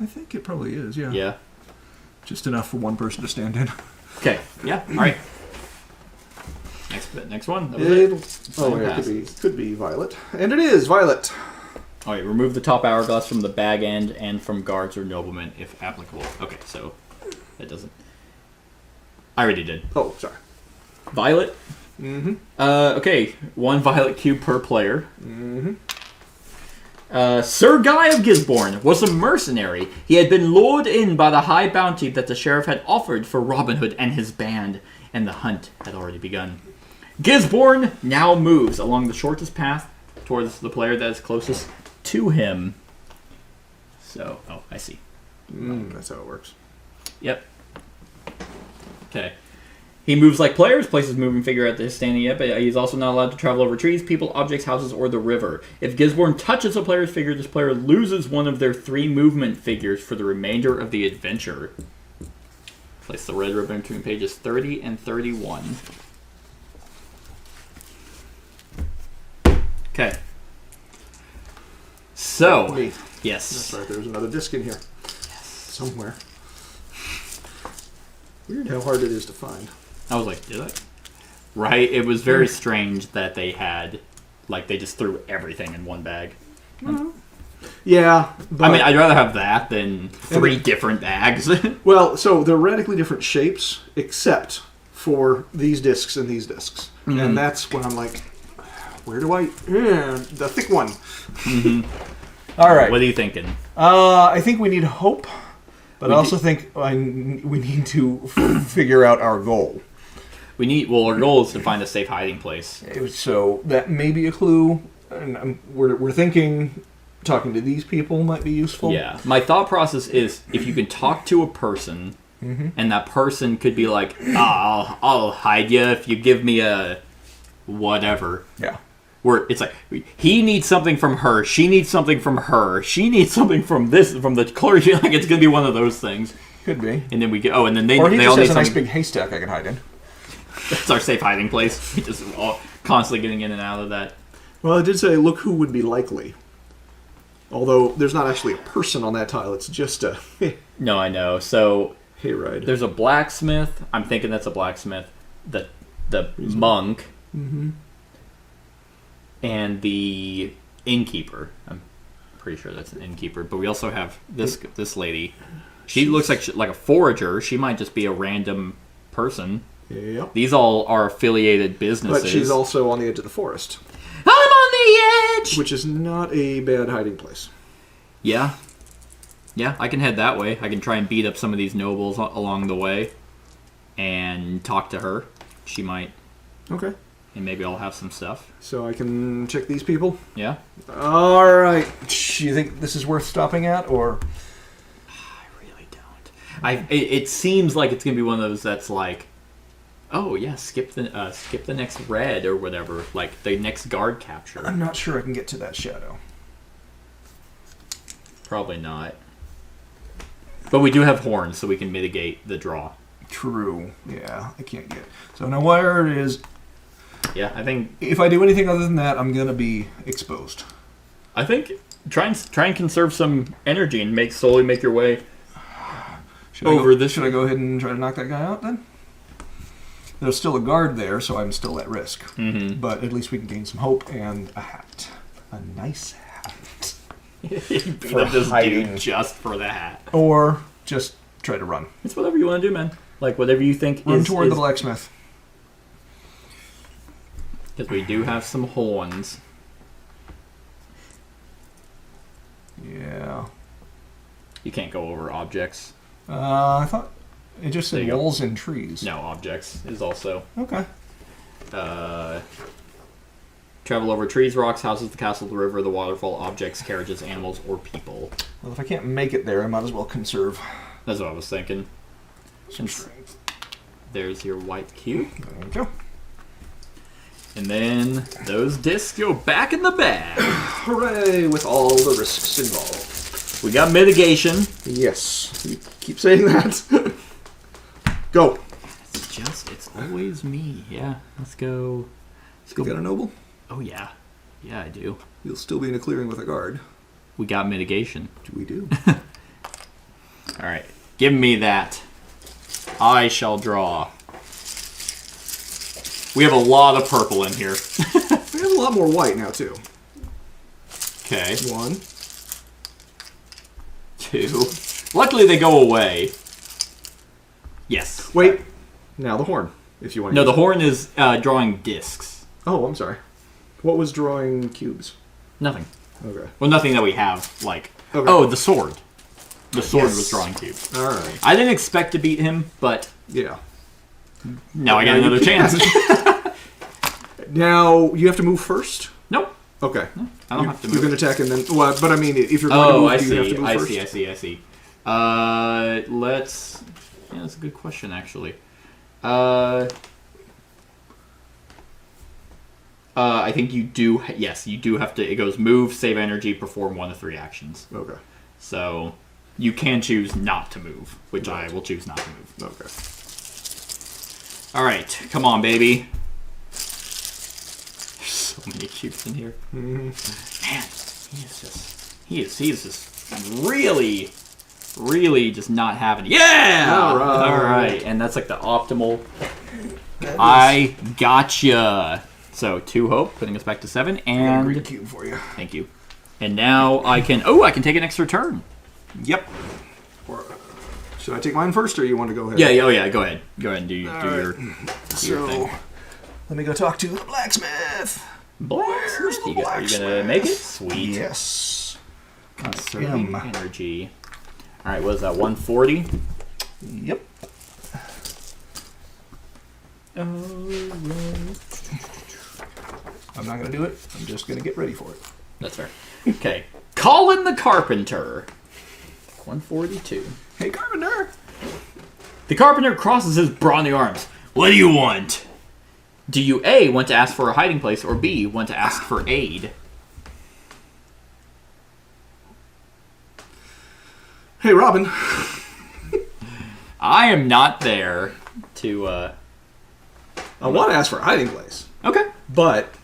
Speaker 4: I think it probably is, yeah.
Speaker 2: Yeah.
Speaker 4: Just enough for one person to stand in.
Speaker 2: Okay. Yeah. All right. Next one. That was it.
Speaker 3: Oh, yeah, could be Violet. And it is Violet.
Speaker 2: All right. Remove the top hourglass from the bag end and from guards or noblemen if applicable. Okay. So that doesn't. I already did.
Speaker 3: Oh, sorry.
Speaker 2: Violet.
Speaker 3: Mm-hmm.
Speaker 2: Okay. 1 violet cube per player. Mm-hmm. Sir Guy of Gisborne was a mercenary. He had been lured in by the high bounty that the sheriff had offered for Robin Hood and his band, and the hunt had already begun. Gisborne now moves along the shortest path towards the player that is closest to him. So, I see.
Speaker 3: That's how it works.
Speaker 2: Yep. Okay. He moves like players, places moving figure at the standing yet, but he's also not allowed to travel over trees, people, objects, houses, or the river. If Gisborne touches a player's figure, this player loses one of their 3 movement figures for the remainder of the adventure. Place the red ribbon between pages 30 and 31. Okay. So,
Speaker 3: Me.
Speaker 2: yes.
Speaker 3: That's right, there's another disc in here. Somewhere. Weird how hard it is to find.
Speaker 2: I was like, did I? Right? It was very strange that they had, like, they just threw everything in one bag.
Speaker 3: Yeah. But,
Speaker 2: I mean, I'd rather have that than 3 different bags.
Speaker 3: well, so they're radically different shapes, except for these discs and these discs. And that's when I'm like, where do I... the thick one.
Speaker 4: All right.
Speaker 2: What are you thinking?
Speaker 4: I think we need hope, but I also think we need to figure out our goal.
Speaker 2: Our goal is to find a safe hiding place.
Speaker 4: So that may be a clue. And we're thinking talking to these people might be useful.
Speaker 2: Yeah. My thought process is if you can talk to a person, and that person could be like, I'll hide you if you give me a whatever.
Speaker 4: Yeah.
Speaker 2: Where it's like, he needs something from her, she needs something from her, she needs something from the clergy. Like, it's going to be one of those things.
Speaker 4: Could be.
Speaker 2: And then we get, and then they
Speaker 4: Or he
Speaker 2: all
Speaker 4: just
Speaker 2: need
Speaker 4: has a nice
Speaker 2: something.
Speaker 4: big haystack I can hide in.
Speaker 2: That's our safe hiding place. We just all constantly getting in and out of that.
Speaker 3: Well, I did say, look who would be likely. Although, there's not actually a person on that tile. It's just a
Speaker 2: No, I know. So,
Speaker 3: hayride.
Speaker 2: there's a blacksmith. I'm thinking that's a blacksmith. The monk. And the innkeeper. I'm pretty sure that's an innkeeper. But we also have this lady. She looks like a forager. She might just be a random person.
Speaker 3: Yep.
Speaker 2: These all are affiliated businesses.
Speaker 3: But she's also on the edge of the forest.
Speaker 2: I'm on the edge!
Speaker 3: Which is not a bad hiding place.
Speaker 2: Yeah. Yeah, I can head that way. I can try and beat up some of these nobles along the way. And talk to her. She might.
Speaker 3: Okay.
Speaker 2: And maybe I'll have some stuff.
Speaker 3: So I can check these people?
Speaker 2: Yeah.
Speaker 3: All right.
Speaker 4: Do you think this is worth stopping at, or...
Speaker 2: I really don't. It seems like it's going to be one of those that's like, oh, yeah, skip the next red or whatever. Like, the next guard capture.
Speaker 4: I'm not sure I can get to that shadow.
Speaker 2: Probably not. But we do have horns, so we can mitigate the draw.
Speaker 4: True. Yeah, I can't get... So now where it is...
Speaker 2: Yeah, I think
Speaker 4: If I do anything other than that, I'm going to be exposed.
Speaker 2: try and conserve some energy and slowly make your way
Speaker 4: Should
Speaker 2: this.
Speaker 4: I go ahead and try to knock that guy out then? There's still a guard there, so I'm still at risk.
Speaker 2: Mm-hmm.
Speaker 4: But at least we can gain some hope and a hat. A nice hat.
Speaker 2: You beat
Speaker 4: For
Speaker 2: up this
Speaker 4: hiding.
Speaker 2: dude just for the hat.
Speaker 4: Or just try to run.
Speaker 2: It's whatever you want to do, man. Like, whatever you think
Speaker 4: Run
Speaker 2: is...
Speaker 4: toward the blacksmith.
Speaker 2: Because we do have some horns.
Speaker 4: Yeah.
Speaker 2: You can't go over objects.
Speaker 4: I thought it just
Speaker 2: There
Speaker 4: said
Speaker 2: you go.
Speaker 4: walls and trees.
Speaker 2: No, objects is also...
Speaker 4: Okay.
Speaker 2: Travel over trees, rocks, houses, the castle, the river, the waterfall, objects, carriages, animals, or people.
Speaker 4: Well, if I can't make it there, I might as well conserve
Speaker 2: That's what I was thinking.
Speaker 4: some strength.
Speaker 2: There's your white cube.
Speaker 4: There we go.
Speaker 2: And then those discs go back in the bag.
Speaker 4: Hooray, with all the risks involved.
Speaker 2: We got mitigation.
Speaker 3: Yes. You keep saying that. Go.
Speaker 2: It's always me. Yeah, let's go.
Speaker 3: You got a noble?
Speaker 2: Oh, yeah. Yeah, I do.
Speaker 3: You'll still be in a clearing with a guard.
Speaker 2: We got mitigation.
Speaker 3: We do.
Speaker 2: All right. Give me that. I shall draw. We have a lot of purple in here.
Speaker 3: We have a lot more white now, too.
Speaker 2: Okay.
Speaker 3: 1.
Speaker 2: 2. Luckily, they go away. Yes.
Speaker 3: Wait. Now the horn, if you want to
Speaker 2: No,
Speaker 3: use
Speaker 2: the horn is drawing discs.
Speaker 3: Oh, I'm sorry. What was drawing cubes?
Speaker 2: Nothing.
Speaker 3: Okay.
Speaker 2: Well, nothing that we have, like...
Speaker 3: Okay.
Speaker 2: Oh, the sword. The sword
Speaker 3: Yes.
Speaker 2: was drawing cubes.
Speaker 3: All right.
Speaker 2: I didn't expect to beat him, but
Speaker 3: Yeah.
Speaker 2: now I got
Speaker 3: Now you
Speaker 2: another
Speaker 3: can.
Speaker 2: chance.
Speaker 3: Now, you have to move first?
Speaker 2: Nope.
Speaker 3: Okay.
Speaker 2: I don't have to
Speaker 3: You
Speaker 2: move.
Speaker 3: can attack and then... Well, but I mean, if you're going to
Speaker 2: Oh,
Speaker 3: move,
Speaker 2: I
Speaker 3: do you have to
Speaker 2: see.
Speaker 3: move
Speaker 2: I
Speaker 3: first?
Speaker 2: see. Let's... Yeah, that's a good question, actually. I think you do... Yes, you do have to... It goes move, save energy, perform 1 of 3 actions.
Speaker 3: Okay.
Speaker 2: So, you can choose not to move, which I will choose not to move.
Speaker 3: Okay.
Speaker 2: Alright, come on, baby. There's so many cubes in here. Man, he is just really just not having it. Yeah! Alright, and that's like the optimal. I gotcha. So, 2 hope, putting us back to 7,
Speaker 3: Got a
Speaker 2: and...
Speaker 3: green cube for you.
Speaker 2: Thank you. And now I can... Oh, I can take an extra turn.
Speaker 3: Yep. Or, should I take mine first, or you want to go ahead?
Speaker 2: Yeah, oh yeah, go ahead. Go ahead and do your
Speaker 3: So,
Speaker 2: thing.
Speaker 4: Let me go talk to the blacksmith.
Speaker 2: Where's
Speaker 4: the
Speaker 2: Are you gonna make it? Sweet.
Speaker 4: Yes.
Speaker 2: Conserving
Speaker 4: Am.
Speaker 2: energy. Alright, what is that, 140?
Speaker 4: Yep. I'm not going to do it. I'm just going to get ready for it.
Speaker 2: That's fair. Okay. Colin the Carpenter. 142.
Speaker 4: Hey, carpenter!
Speaker 2: The Carpenter crosses his brawny arms. What do you want? Do you A, want to ask for a hiding place, or B, want to ask for aid?
Speaker 3: hey, Robin.
Speaker 2: I am not there to,
Speaker 3: I want to ask for a hiding place,
Speaker 2: Okay.
Speaker 3: but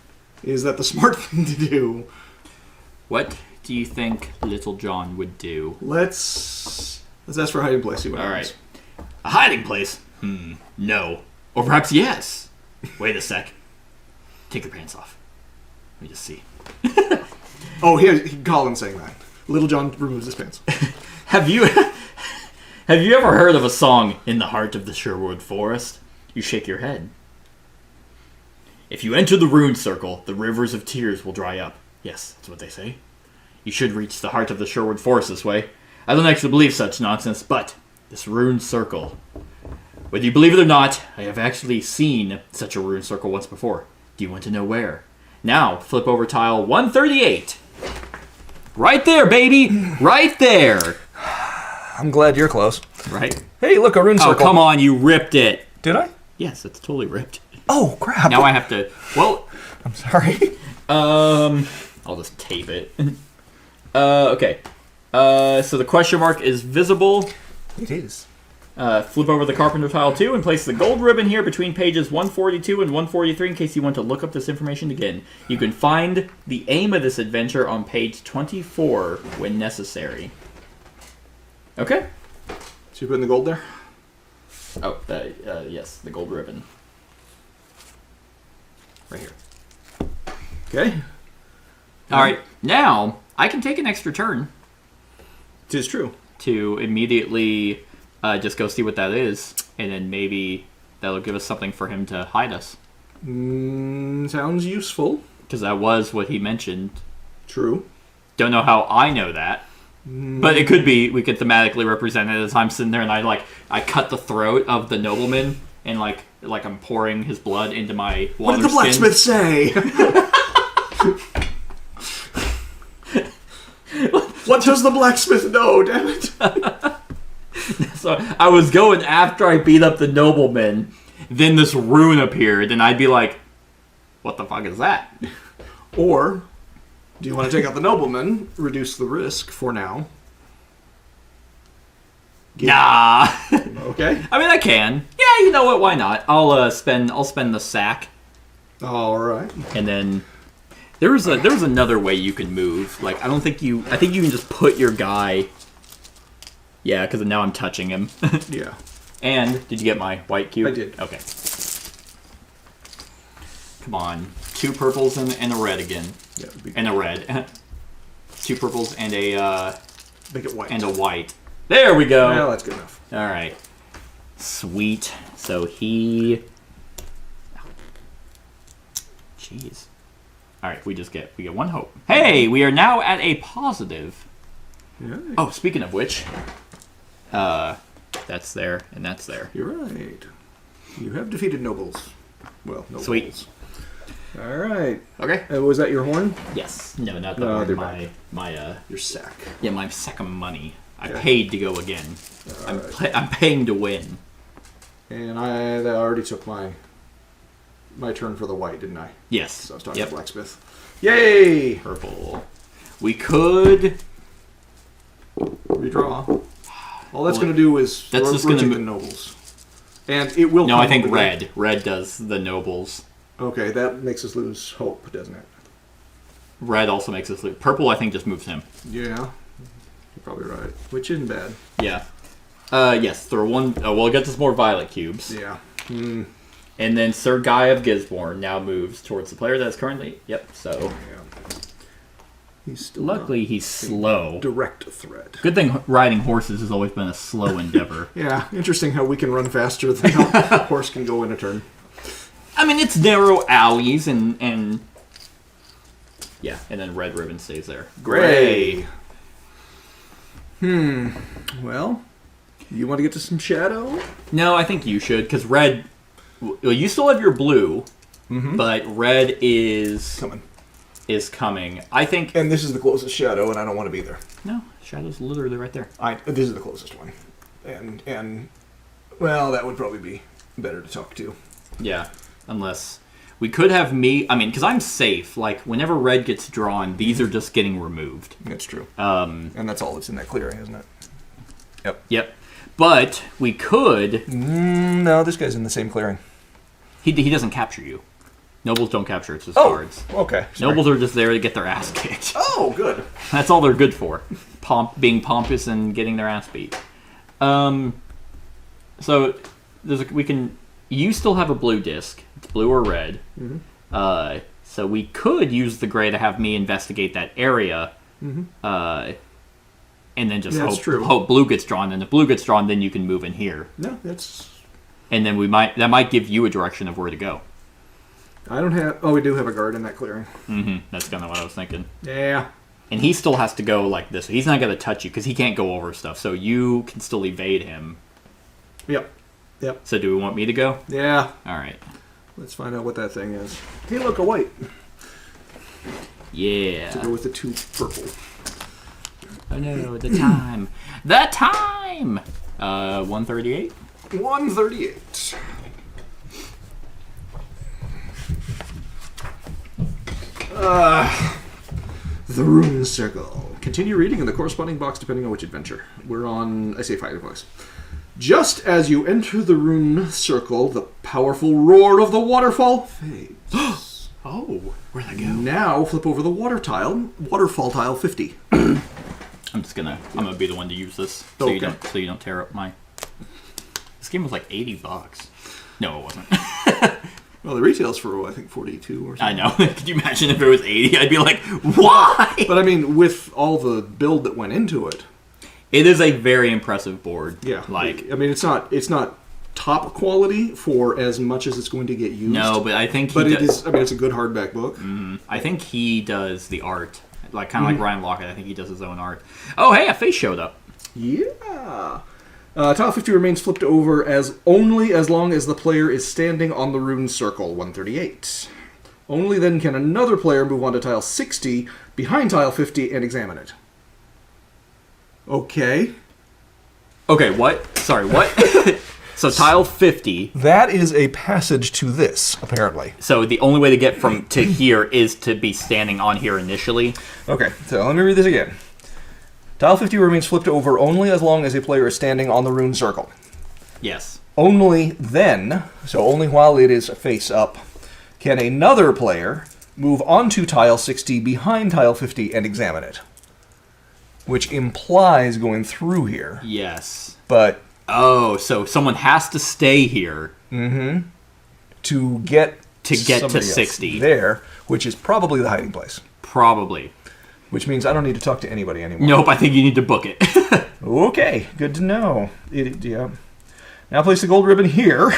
Speaker 3: is that the smart thing to do?
Speaker 2: What do you think Little John would do?
Speaker 3: Let's ask for a hiding place. See what
Speaker 2: Alright.
Speaker 3: happens.
Speaker 2: A hiding place? No. Or perhaps yes. Wait a sec. Take your pants off. Let me just see.
Speaker 3: Oh, here's Colin saying that. Little John removes his pants.
Speaker 2: Have you ever heard of a song, In the Heart of the Sherwood Forest? You shake your head. If you enter the rune circle, the rivers of tears will dry up. Yes, that's what they say. You should reach the heart of the Sherwood Forest this way. I don't actually believe such nonsense, but this rune circle... Whether you believe it or not, I have actually seen such a rune circle once before. Do you want to know where? Now, flip over tile 138. Right there, baby! Right there!
Speaker 4: I'm glad you're close.
Speaker 2: Right?
Speaker 4: Hey, look, a rune
Speaker 2: Oh,
Speaker 4: circle.
Speaker 2: come on, you ripped it.
Speaker 4: Did I?
Speaker 2: Yes, it's totally ripped.
Speaker 4: Oh, crap.
Speaker 2: Now I have to... Well,
Speaker 4: I'm sorry.
Speaker 2: I'll just tape it. Okay. So the question mark is visible.
Speaker 4: It is.
Speaker 2: Flip over the Carpenter tile 2 and place the gold ribbon here between pages 142 and 143 in case you want to look up this information again. You can find the aim of this adventure on page 24 when necessary. Okay.
Speaker 3: So you putting the gold there?
Speaker 2: Oh, yes, the gold ribbon. Right here.
Speaker 3: Okay.
Speaker 2: Alright, now I can take an extra turn
Speaker 3: It is true.
Speaker 2: to immediately just go see what that is, and then maybe that'll give us something for him to hide us.
Speaker 3: Sounds useful.
Speaker 2: Because that was what he mentioned.
Speaker 3: True.
Speaker 2: Don't know how I know that. But it could be, we could thematically represent it as I'm sitting there and I cut the throat of the nobleman and like I'm pouring his blood into my water
Speaker 3: What did the blacksmith say? What does the blacksmith know, damn it?
Speaker 2: So I was going after I beat up the nobleman. Then this rune appeared, and I'd be like, what the fuck is that?
Speaker 3: Or, do you want to take out the nobleman, reduce the risk for now?
Speaker 2: Nah.
Speaker 3: Okay.
Speaker 2: I mean, I can. Yeah, you know what? Why not? I'll spend the sack,
Speaker 3: All right.
Speaker 2: and then there was another way you can move. Like I think you can just put your guy. Yeah, because now I'm touching him.
Speaker 3: Yeah.
Speaker 2: And did you get my white cube?
Speaker 3: I did.
Speaker 2: Okay. Come on, 2 purples and a red again,
Speaker 3: Yeah.
Speaker 2: and a red. 2 purples and a
Speaker 3: Make it white.
Speaker 2: and a white. There we go.
Speaker 3: Well, that's good enough.
Speaker 2: All right. Sweet. So he. Jeez. All right. We get 1 hope. Hey, we are now at a positive.
Speaker 3: Yeah.
Speaker 2: Oh, speaking of which, that's there and that's there.
Speaker 3: You're right. You have defeated nobles. Well, nobles.
Speaker 2: Sweet.
Speaker 3: All right.
Speaker 2: Okay.
Speaker 3: Was that your horn?
Speaker 2: Yes. No, not the
Speaker 3: No,
Speaker 2: one.
Speaker 3: they're
Speaker 2: My
Speaker 3: Your sack.
Speaker 2: yeah, my second money. I
Speaker 3: Yeah.
Speaker 2: paid to go again.
Speaker 3: All right.
Speaker 2: I'm paying to win.
Speaker 3: And I already took my turn for the white, didn't I?
Speaker 2: Yes.
Speaker 3: So I was talking
Speaker 2: Yep.
Speaker 3: to blacksmith. Yay!
Speaker 2: Purple. We could.
Speaker 3: Redraw. All that's
Speaker 2: Well,
Speaker 3: going to do is
Speaker 2: that's just gonna
Speaker 3: rotate
Speaker 2: mo-
Speaker 3: the nobles. And it will
Speaker 2: No, I think
Speaker 3: probably-
Speaker 2: red. Red does the nobles.
Speaker 3: Okay, that makes us lose hope, doesn't it?
Speaker 2: Red also makes us lose. Purple, I think, just moves him.
Speaker 3: Yeah. You're probably right. Which isn't bad.
Speaker 2: Yeah. Yes. Throw one. We'll get us more violet cubes.
Speaker 3: Yeah.
Speaker 2: And then Sir Guy of Gisborne now moves towards the player that's currently. Yep. So
Speaker 3: Yeah. He's still
Speaker 2: luckily he's slow.
Speaker 3: not direct threat.
Speaker 2: Good thing riding horses has always been a slow endeavor.
Speaker 3: Yeah, interesting how we can run faster than a horse can go in a turn.
Speaker 2: I mean, it's narrow alleys and yeah, and then red ribbon stays there.
Speaker 3: Gray. Well, you want to get to some shadow?
Speaker 2: No, I think you should because red. Well, you still have your blue, but red is coming. I think.
Speaker 3: And this is the closest shadow, and I don't want to be there.
Speaker 2: No, shadow's literally right there.
Speaker 3: This is the closest one, and well, that would probably be better to talk to.
Speaker 2: Yeah, unless we could have me. I mean, because I'm safe. Like whenever red gets drawn, these are just getting removed.
Speaker 3: That's true.
Speaker 2: And
Speaker 3: that's all that's in that clearing, isn't it?
Speaker 2: Yep. But we could.
Speaker 3: No, this guy's in the same clearing.
Speaker 2: He doesn't capture you. Nobles don't capture. It's just cards.
Speaker 3: Okay.
Speaker 2: Nobles are just there to get their ass kicked.
Speaker 3: Oh, good.
Speaker 2: That's all they're good for. Being pompous and getting their ass beat. So we can. You still have a blue disc. It's blue or red. So we could use the gray to have me investigate that area. And then just hope blue gets drawn. And if blue gets drawn, then you can move in here.
Speaker 3: No, that's.
Speaker 2: And then that might give you a direction of where to go.
Speaker 3: I don't have. Oh, we do have a guard in that clearing.
Speaker 2: That's kind of what I was thinking.
Speaker 3: Yeah.
Speaker 2: And he still has to go like this. He's not going to touch you because he can't go over stuff. So you can still evade him.
Speaker 3: Yep.
Speaker 2: So do we want me to go?
Speaker 3: Yeah.
Speaker 2: All right.
Speaker 3: Let's find out what that thing is. Hey, look, a white.
Speaker 2: Yeah.
Speaker 3: To go with the 2 purple.
Speaker 2: Oh no, the time. The time! 138?
Speaker 3: 138. The Rune Circle. Continue reading in the corresponding box depending on which adventure. We're on, I say fighting voice. Just as you enter the Rune Circle, the powerful roar of the waterfall fades.
Speaker 2: Oh, where'd that go?
Speaker 3: Now flip over the waterfall tile 50.
Speaker 2: I'm gonna be the one to use this so you don't tear up my. This game was like $80. No, it wasn't.
Speaker 3: Well, the retail's for I think 42 or something.
Speaker 2: I know. Could you imagine if it was 80? I'd be like, why?
Speaker 3: But I mean, with all the build that went into it,
Speaker 2: it is a very impressive board.
Speaker 3: yeah.
Speaker 2: Like,
Speaker 3: I mean, it's not top quality for as much as it's going to get used.
Speaker 2: no, but I think.
Speaker 3: But it is. I mean, it's a good hardback book.
Speaker 2: I think he does the art, like kind of like Ryan Lockett. I think he does his own art. Oh, hey, a face showed up.
Speaker 3: Yeah. Tile 50 remains flipped over as long as the player is standing on the Rune Circle. 138. Only then can another player move on to tile 60 behind tile 50 and examine it. Okay.
Speaker 2: Okay, what? Sorry, what? So tile 50.
Speaker 4: That is a passage to this, apparently.
Speaker 2: So the only way to get from to here is to be standing on here initially.
Speaker 4: Okay, so let me read this again. Tile 50 remains flipped over only as long as a player is standing on the rune circle.
Speaker 2: Yes.
Speaker 4: Only then, so only while it is face up, can another player move onto tile 60 behind tile 50 and examine it. Which implies going through here.
Speaker 2: Yes.
Speaker 4: But
Speaker 2: Oh, so someone has to stay here
Speaker 4: to get
Speaker 2: to
Speaker 4: somebody else
Speaker 2: 60.
Speaker 4: there, which is probably the hiding place.
Speaker 2: Probably.
Speaker 4: Which means I don't need to talk to anybody anymore.
Speaker 2: Nope, I think you need to book it.
Speaker 4: Okay, good to know. Yeah. Now place the gold ribbon here,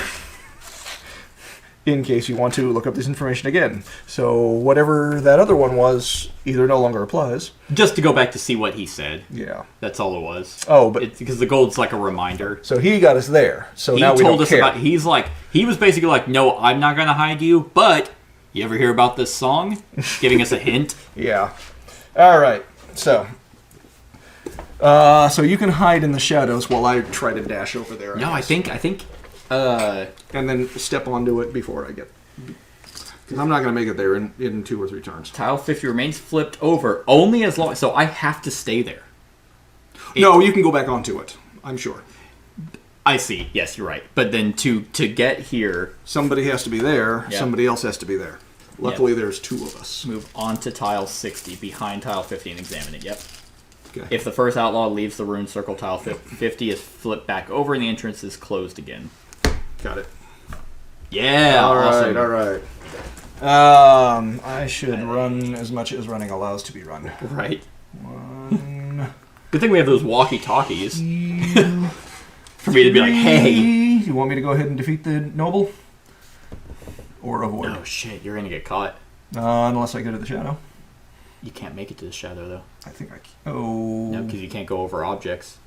Speaker 4: in case you want to look up this information again. So whatever that other one was, either no longer applies.
Speaker 2: Just to go back to see what he said.
Speaker 4: Yeah.
Speaker 2: That's all it was.
Speaker 4: Oh, but
Speaker 2: It's because the gold's like a reminder.
Speaker 4: so he got us there. So
Speaker 2: He
Speaker 4: now we
Speaker 2: told
Speaker 4: don't
Speaker 2: us
Speaker 4: care.
Speaker 2: about. He was basically like, no, I'm not gonna hide you. But you ever hear about this song? Giving us a hint.
Speaker 4: Yeah. All right. So you can hide in the shadows while I try to dash over there.
Speaker 2: No, I
Speaker 4: guess.
Speaker 2: think.
Speaker 3: And then step onto it before I get... Because I'm not going to make it there in 2 or 3 turns.
Speaker 2: Tile 50 remains flipped over only as long. So I have to stay there.
Speaker 3: No, you can go back onto it. I'm sure.
Speaker 2: I see. Yes, you're right. But then to get here,
Speaker 3: Somebody has to be there.
Speaker 2: Yeah.
Speaker 3: Somebody else has to be there. Luckily, there's 2 of us.
Speaker 2: move onto tile 60 behind tile 50 and examine it. Yep.
Speaker 3: Okay.
Speaker 2: If the first outlaw leaves the rune circle, tile 50 is flipped back over and the entrance is closed again.
Speaker 3: Got it.
Speaker 2: Yeah. Awesome.
Speaker 3: All right.
Speaker 4: I should run as much as running allows to be run.
Speaker 2: Right.
Speaker 4: 1,
Speaker 2: Good thing we have those walkie-talkies for me to be like, hey.
Speaker 4: You want me to go ahead and defeat the noble? Or avoid?
Speaker 2: Oh shit, you're gonna get caught.
Speaker 4: Unless I go to the shadow.
Speaker 2: You can't make it to the shadow though.
Speaker 4: I think I can. Oh.
Speaker 2: No, because you can't go over objects.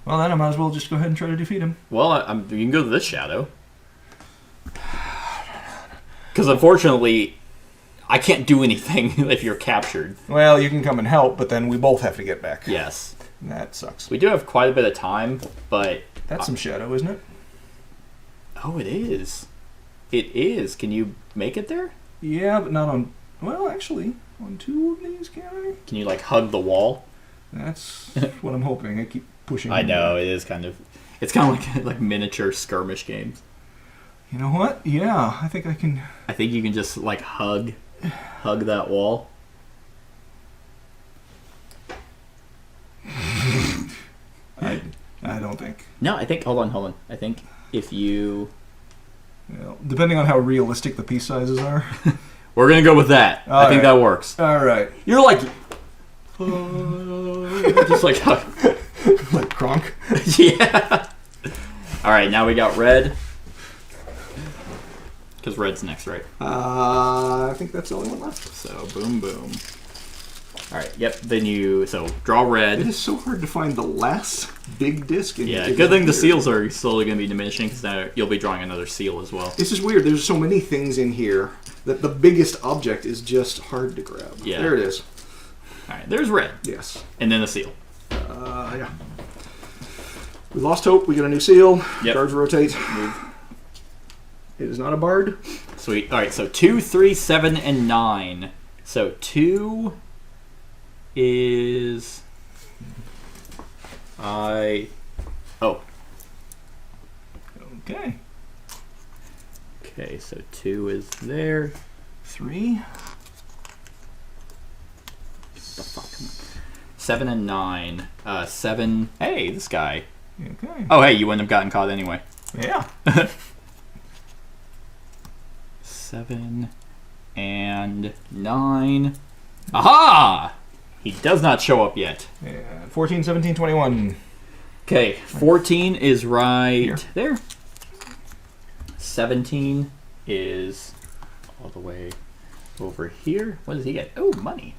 Speaker 4: Well, then I might as well just go ahead and try to defeat him.
Speaker 2: Well, you can go to this shadow. Because unfortunately, I can't do anything if you're captured.
Speaker 4: Well, you can come and help, but then we both have to get back.
Speaker 2: Yes.
Speaker 4: That sucks.
Speaker 2: We do have quite a bit of time, but...
Speaker 4: That's some shadow, isn't it?
Speaker 2: Oh, it is. It is. Can you make it there?
Speaker 4: Yeah, but not on... Well, actually, on 2 of these, can I?
Speaker 2: Can you, like, hug the wall?
Speaker 4: That's what I'm hoping. I keep pushing.
Speaker 2: I know, it is kind of... It's kind of like miniature skirmish games.
Speaker 4: You know what? Yeah, I think I can...
Speaker 2: I think you can just, like, hug that wall.
Speaker 4: I don't think.
Speaker 2: No, I think... Hold on. I think if you...
Speaker 4: Well, depending on how realistic the piece sizes are.
Speaker 2: We're going to go with that. I think that works.
Speaker 4: All right.
Speaker 2: You're like... just like...
Speaker 4: Like Kronk.
Speaker 2: Yeah. All right, now we got red. Because red's next, right?
Speaker 3: I think that's the only one left.
Speaker 2: So, boom, boom. All right, yep. Then you... So, draw red.
Speaker 3: It is so hard to find the last big disc.
Speaker 2: Yeah, good thing the seals are slowly going to be diminishing because now you'll be drawing another seal as well.
Speaker 3: This is weird. There's so many things in here that the biggest object is just hard to grab.
Speaker 2: Yeah.
Speaker 3: There it is.
Speaker 2: All right, there's red.
Speaker 3: Yes.
Speaker 2: And then the seal.
Speaker 3: Yeah. We lost hope. We get a new seal.
Speaker 2: Yep.
Speaker 3: Cards rotate.
Speaker 2: Move.
Speaker 3: It is not a bard.
Speaker 2: Sweet. All right, so 2, 3, 7, and 9. So 2 is... Oh.
Speaker 4: Okay.
Speaker 2: Okay, so 2 is there.
Speaker 4: 3.
Speaker 2: The fuck? 7 and 9. 7. Hey, this guy.
Speaker 4: Okay.
Speaker 2: Oh, hey, you wouldn't have gotten caught anyway.
Speaker 4: Yeah.
Speaker 2: 7 and 9. Aha! He does not show up yet.
Speaker 4: And 14, 17, 21.
Speaker 2: Okay, 14 is right
Speaker 4: Here.
Speaker 2: there. 17 is all the way over here. What does he get? Oh, money.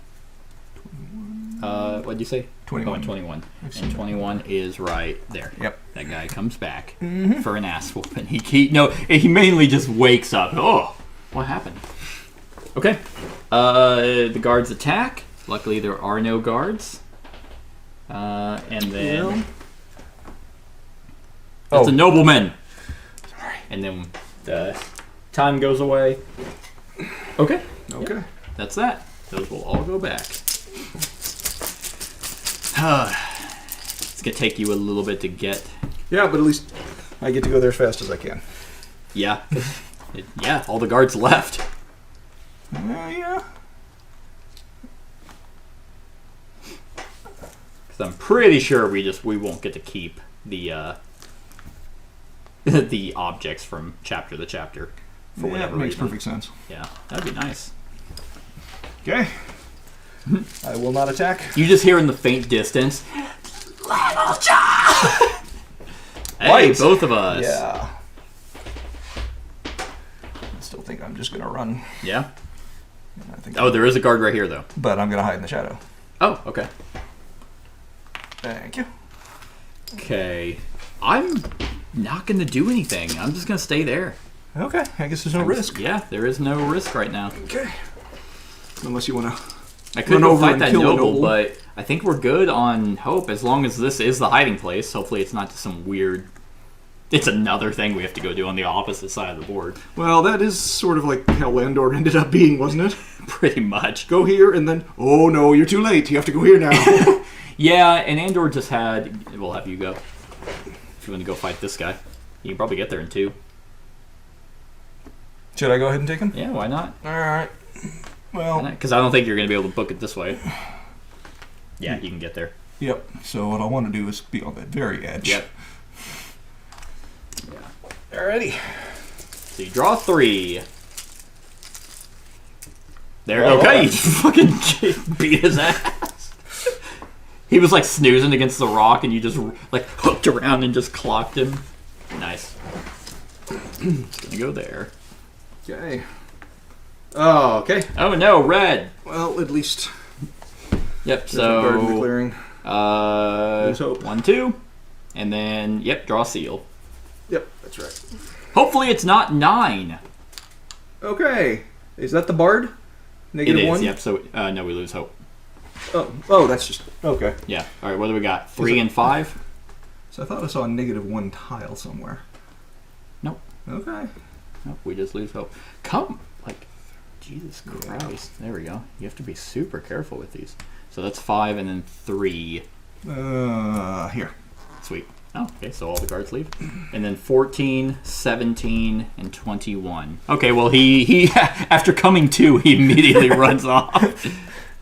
Speaker 2: What'd you say?
Speaker 4: 21.
Speaker 2: Oh, 21.
Speaker 4: I've seen
Speaker 2: And
Speaker 4: that.
Speaker 2: 21 is right there.
Speaker 4: Yep.
Speaker 2: That guy comes back for an ass whooping. He mainly just wakes up. Oh, what happened? Okay. The guards attack. Luckily, there are no guards. And then... That's a nobleman! And then the time goes away. Okay.
Speaker 3: Okay.
Speaker 2: Yep. That's that. Those will all go back. It's going to take you a little bit to get...
Speaker 4: Yeah, but at least I get to go there as fast as I can.
Speaker 2: Yeah. Yeah, all the guards left.
Speaker 4: Yeah.
Speaker 2: Because I'm pretty sure we won't get to keep the the objects from chapter to chapter for whatever
Speaker 4: makes
Speaker 2: reason.
Speaker 4: perfect sense.
Speaker 2: Yeah, that'd be nice.
Speaker 4: Okay. I will not attack.
Speaker 2: You just hear in the faint distance, Level Hey,
Speaker 4: Light.
Speaker 2: both of us.
Speaker 4: Yeah. I still think I'm just gonna run.
Speaker 2: Yeah?
Speaker 4: I think
Speaker 2: Oh, there is a guard right here, though.
Speaker 4: but I'm gonna hide in the shadow.
Speaker 2: Oh, okay.
Speaker 4: Thank you.
Speaker 2: Okay. I'm not going to do anything. I'm just going to stay there.
Speaker 4: Okay, I guess there's no risk.
Speaker 2: Yeah, there is no risk right now.
Speaker 4: Okay. Unless you want to.
Speaker 2: I could
Speaker 4: Run
Speaker 2: go
Speaker 4: over
Speaker 2: fight
Speaker 4: and
Speaker 2: that
Speaker 4: kill a
Speaker 2: noble,
Speaker 4: noble.
Speaker 2: but I think we're good on hope as long as this is the hiding place. Hopefully it's not just some weird... It's another thing we have to go do on the opposite side of the board.
Speaker 3: Well, that is sort of like how Landor ended up being, wasn't it?
Speaker 2: Pretty much.
Speaker 3: Go here, and then, oh no, you're too late. You have to go here now.
Speaker 2: Yeah, and Andor just had... We'll have you go. If you want to go fight this guy. You can probably get there in 2.
Speaker 4: Should I go ahead and take him?
Speaker 2: Yeah, why not?
Speaker 4: Alright. Well,
Speaker 2: Because I don't think you're going to be able to book it this way. Yeah, you can get there.
Speaker 4: yep. So what I want to do is be on the very edge.
Speaker 2: Yep.
Speaker 4: Alrighty.
Speaker 2: So you draw 3. There.
Speaker 4: Oh.
Speaker 2: Okay, you fucking beat his ass. He was like snoozing against the rock, and you just like hooked around and just clocked him. Nice. It's gonna go there.
Speaker 3: Okay. Oh, okay.
Speaker 2: Oh no, red.
Speaker 3: Well, at least
Speaker 2: Yep.
Speaker 3: there's a bird in the
Speaker 2: So
Speaker 3: clearing. Lose hope.
Speaker 2: 1, 2, and then yep, draw seal.
Speaker 3: Yep, that's right.
Speaker 2: Hopefully it's not 9.
Speaker 3: Okay. Is that the bard?
Speaker 2: It is.
Speaker 3: -1?
Speaker 2: Yep. So no, we lose hope.
Speaker 3: Oh, that's just... Okay.
Speaker 2: Yeah. All right. What do we got? 3 and 5.
Speaker 4: So I thought I saw a -1 tile somewhere.
Speaker 2: Nope.
Speaker 4: Okay.
Speaker 2: Nope. We just lose hope. Come, like, Jesus Christ. There we go. You have to be super careful with these. So that's 5 and then 3.
Speaker 4: Here.
Speaker 2: Sweet. Oh, okay. So all the guards leave. And then 14, 17, and 21. Okay. Well, he after coming to, he immediately runs off.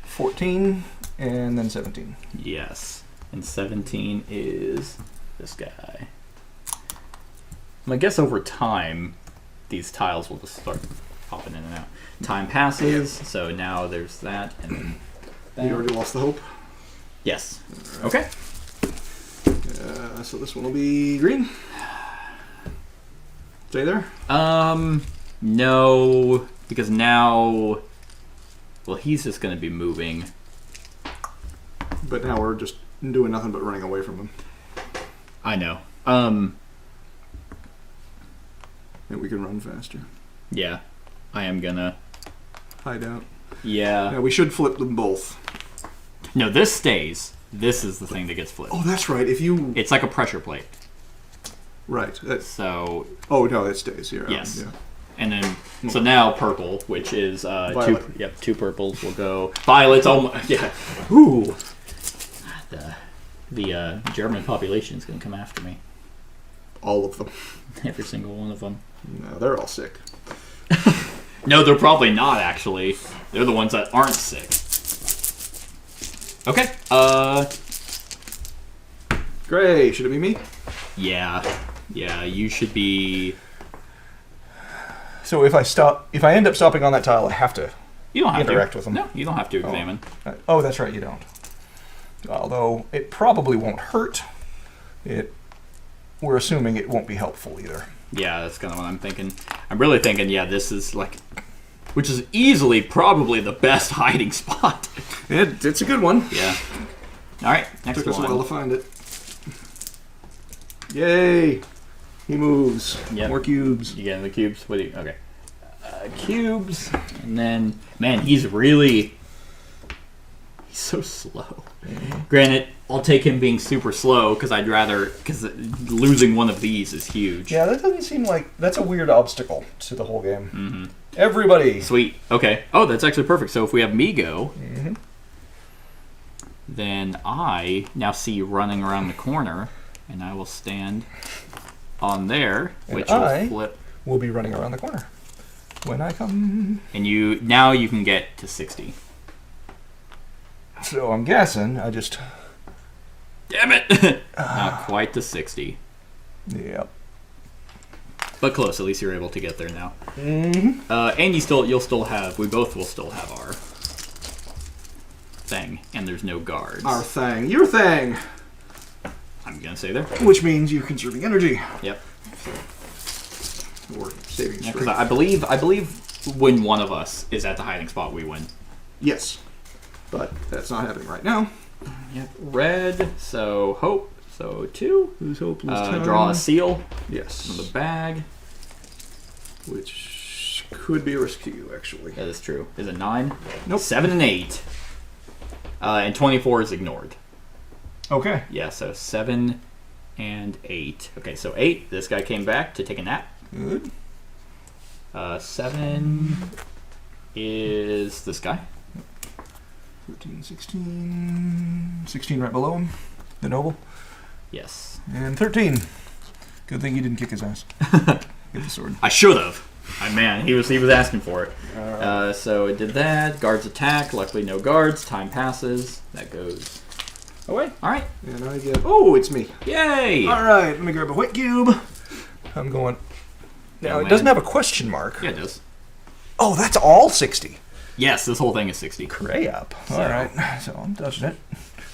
Speaker 4: 14 and then 17.
Speaker 2: Yes. And 17 is this guy. I guess over time, these tiles will just start popping in and out. Time passes, so now there's that, and then that.
Speaker 3: You already lost the hope.
Speaker 2: Yes. Okay.
Speaker 3: So this one will be green. Stay there.
Speaker 2: No, because now, well, he's just going to be moving.
Speaker 3: But now we're just doing nothing but running away from them.
Speaker 2: I know.
Speaker 3: And we can run faster.
Speaker 2: Yeah, I am gonna.
Speaker 3: Hide out.
Speaker 2: Yeah.
Speaker 3: Now we should flip them both.
Speaker 2: No, this stays. This is the thing that gets flipped.
Speaker 3: Oh, that's right. If you...
Speaker 2: It's like a pressure plate.
Speaker 3: Right. That's...
Speaker 2: So,
Speaker 3: Oh, no, it stays here.
Speaker 2: yes.
Speaker 3: Yeah.
Speaker 2: And then, so now purple, which is
Speaker 3: Violet.
Speaker 2: two purples will go. Violet's almost, yeah. Ooh. The German population is going to come after me.
Speaker 3: All of them.
Speaker 2: Every single one of them.
Speaker 3: No, they're all sick.
Speaker 2: No, they're probably not, actually. They're the ones that aren't sick. Okay.
Speaker 3: Gray, should it be me?
Speaker 2: Yeah. Yeah, you should be...
Speaker 4: So if I end up stopping on that tile, I have to
Speaker 2: You don't have
Speaker 4: interact
Speaker 2: to.
Speaker 4: with them.
Speaker 2: No, you don't have to examine.
Speaker 4: Oh, that's right, you don't. Although it probably won't hurt. We're assuming it won't be helpful either.
Speaker 2: Yeah, that's kind of what I'm thinking. I'm really thinking, yeah, this is like... Which is easily probably the best hiding spot.
Speaker 3: It's a good one.
Speaker 2: Yeah. All right, next
Speaker 3: Took us a
Speaker 2: one.
Speaker 3: while to find it. Yay! He moves.
Speaker 2: Yep.
Speaker 4: More cubes.
Speaker 2: You getting the cubes? What do you... Okay. Cubes. And then, man, he's so slow. Granted, I'll take him being super slow because because losing one of these is huge.
Speaker 4: Yeah, that doesn't seem like, that's a weird obstacle to the whole game. Mm-hmm. Everybody.
Speaker 2: Sweet. Okay. Oh, that's actually perfect. So if we have me go, then I now see you running around the corner, and I will stand on there, which will flip.
Speaker 4: We'll be running around the corner when I come.
Speaker 2: And now you can get to 60.
Speaker 4: So I'm guessing I just...
Speaker 2: Damn it! Not quite to 60.
Speaker 4: Yep.
Speaker 2: But close. At least you're able to get there now.
Speaker 4: Mm-hmm.
Speaker 2: And we both will still have our thing, and there's no guards.
Speaker 3: Our thing. Your thing!
Speaker 2: I'm gonna say there.
Speaker 4: Which means you're conserving energy.
Speaker 2: Yep.
Speaker 3: Or saving
Speaker 2: Because
Speaker 3: strength.
Speaker 2: I believe when one of us is at the hiding spot, we win.
Speaker 3: Yes. But that's not happening right now.
Speaker 2: Yep. Red. So hope. So 2.
Speaker 3: Who's hope? Lose time.
Speaker 2: Draw a seal
Speaker 3: Yes.
Speaker 2: from the bag.
Speaker 3: Which could be a risk to you, actually.
Speaker 2: That is true. Is it 9?
Speaker 3: Nope.
Speaker 2: 7 and 8. And 24 is ignored.
Speaker 4: Okay.
Speaker 2: Yeah, so 7 and 8. Okay, so 8, this guy came back to take a nap.
Speaker 4: Good.
Speaker 2: 7 is this guy.
Speaker 4: 13, 16. 16 right below him. The noble.
Speaker 2: Yes.
Speaker 4: And 13. Good thing you didn't kick his ass. Get the sword.
Speaker 2: I should have. Man, he was asking for it. So it did that. Guards attack. Luckily, no guards. Time passes. That goes away. All right.
Speaker 3: And I get... Oh, it's me.
Speaker 2: Yay!
Speaker 4: All right, let me grab a white cube. I'm going... Now, it doesn't have a question mark.
Speaker 2: Yeah, it does.
Speaker 4: Oh, that's all 60.
Speaker 2: Yes, this whole thing is 60.
Speaker 4: Crap. All right, so I'm touching it.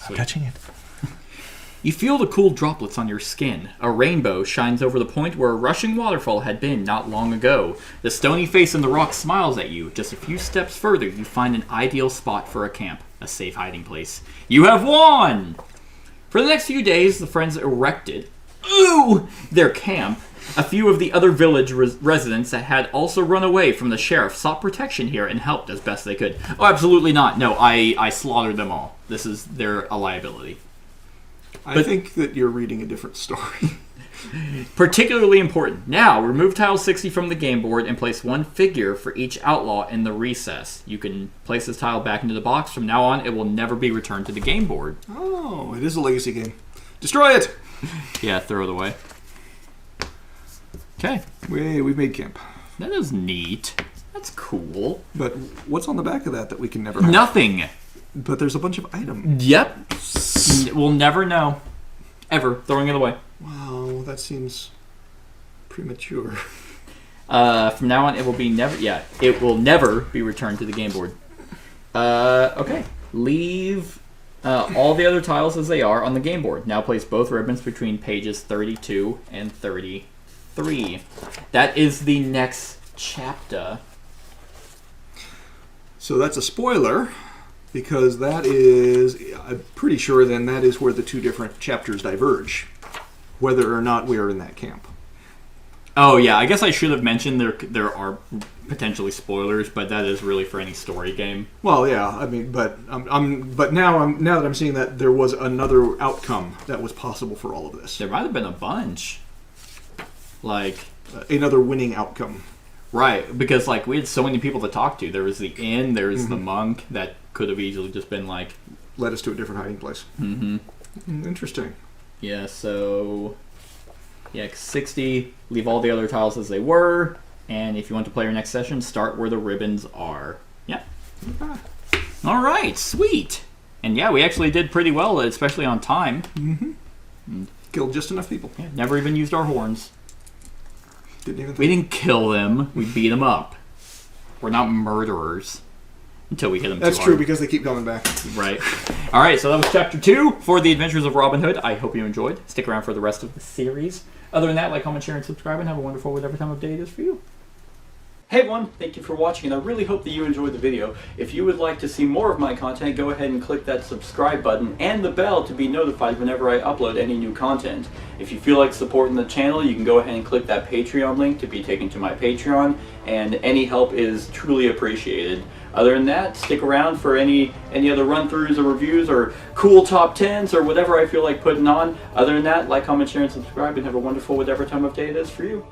Speaker 4: I'm touching it.
Speaker 2: You feel the cool droplets on your skin. A rainbow shines over the point where a rushing waterfall had been not long ago. The stony face in the rock smiles at you. Just a few steps further, you find an ideal spot for a camp, a safe hiding place. You have won! For the next few days, the friends erected their camp. A few of the other village residents that had also run away from the sheriff sought protection here and helped as best they could. Oh, absolutely not. No, I slaughtered them all. They're a liability.
Speaker 3: I think that you're reading a different story.
Speaker 2: Particularly important. Now, remove tile 60 from the game board and place one figure for each outlaw in the recess. You can place this tile back into the box. From now on, it will never be returned to the game board.
Speaker 3: Oh, it is a legacy game. Destroy it!
Speaker 2: Yeah, throw it away. Okay.
Speaker 3: We've made camp.
Speaker 2: That is neat. That's cool.
Speaker 3: But what's on the back of that we can never have?
Speaker 2: Nothing.
Speaker 3: But there's a bunch of items.
Speaker 2: Yep. We'll never know. Ever. Throwing it away.
Speaker 3: Wow, that seems premature.
Speaker 2: From now on, it will never be returned to the game board. Okay. Leave all the other tiles as they are on the game board. Now place both ribbons between pages 32 and 33. That is the next chapter.
Speaker 3: So that's a spoiler, because that is, I'm pretty sure then that is where the two different chapters diverge, whether or not we are in that camp.
Speaker 2: Oh yeah, I guess I should have mentioned there are potentially spoilers, but that is really for any story game.
Speaker 3: Well, yeah, I mean, but now that I'm seeing that there was another outcome that was possible for all of this,
Speaker 2: There might have been a bunch. Like
Speaker 3: another winning outcome.
Speaker 2: right, because like we had so many people to talk to. There was the inn, there was the monk that could have easily just been like
Speaker 3: Led us to a different hiding place. Interesting.
Speaker 2: yeah, so yeah, 60, leave all the other tiles as they were, and if you want to play your next session, start where the ribbons are. Yeah. All right, sweet. And yeah, we actually did pretty well, especially on time.
Speaker 3: Killed just enough people.
Speaker 2: Yeah, never even used our horns.
Speaker 3: Didn't even
Speaker 2: We
Speaker 3: think.
Speaker 2: didn't kill them. We beat them up. We're not murderers until we hit them
Speaker 3: That's
Speaker 2: too
Speaker 3: true,
Speaker 2: hard.
Speaker 3: because they keep coming back.
Speaker 2: Right. All right, so that was Chapter 2 for The Adventures of Robin Hood. I hope you enjoyed. Stick around for the rest of the series. Other than that, like, comment, share, and subscribe, and have a wonderful whatever time of day it is for you.
Speaker 5: Hey everyone, thank you for watching, and I really hope that you enjoyed the video. If you would like to see more of my content, go ahead and click that subscribe button and the bell to be notified whenever I upload any new content. If you feel like supporting the channel, you can go ahead and click that Patreon link to be taken to my Patreon, and any help is truly appreciated. Other than that, stick around for any other run-throughs or reviews or cool top 10s or whatever I feel like putting on. Other than that, like, comment, share, and subscribe, and have a wonderful whatever time of day it is for you.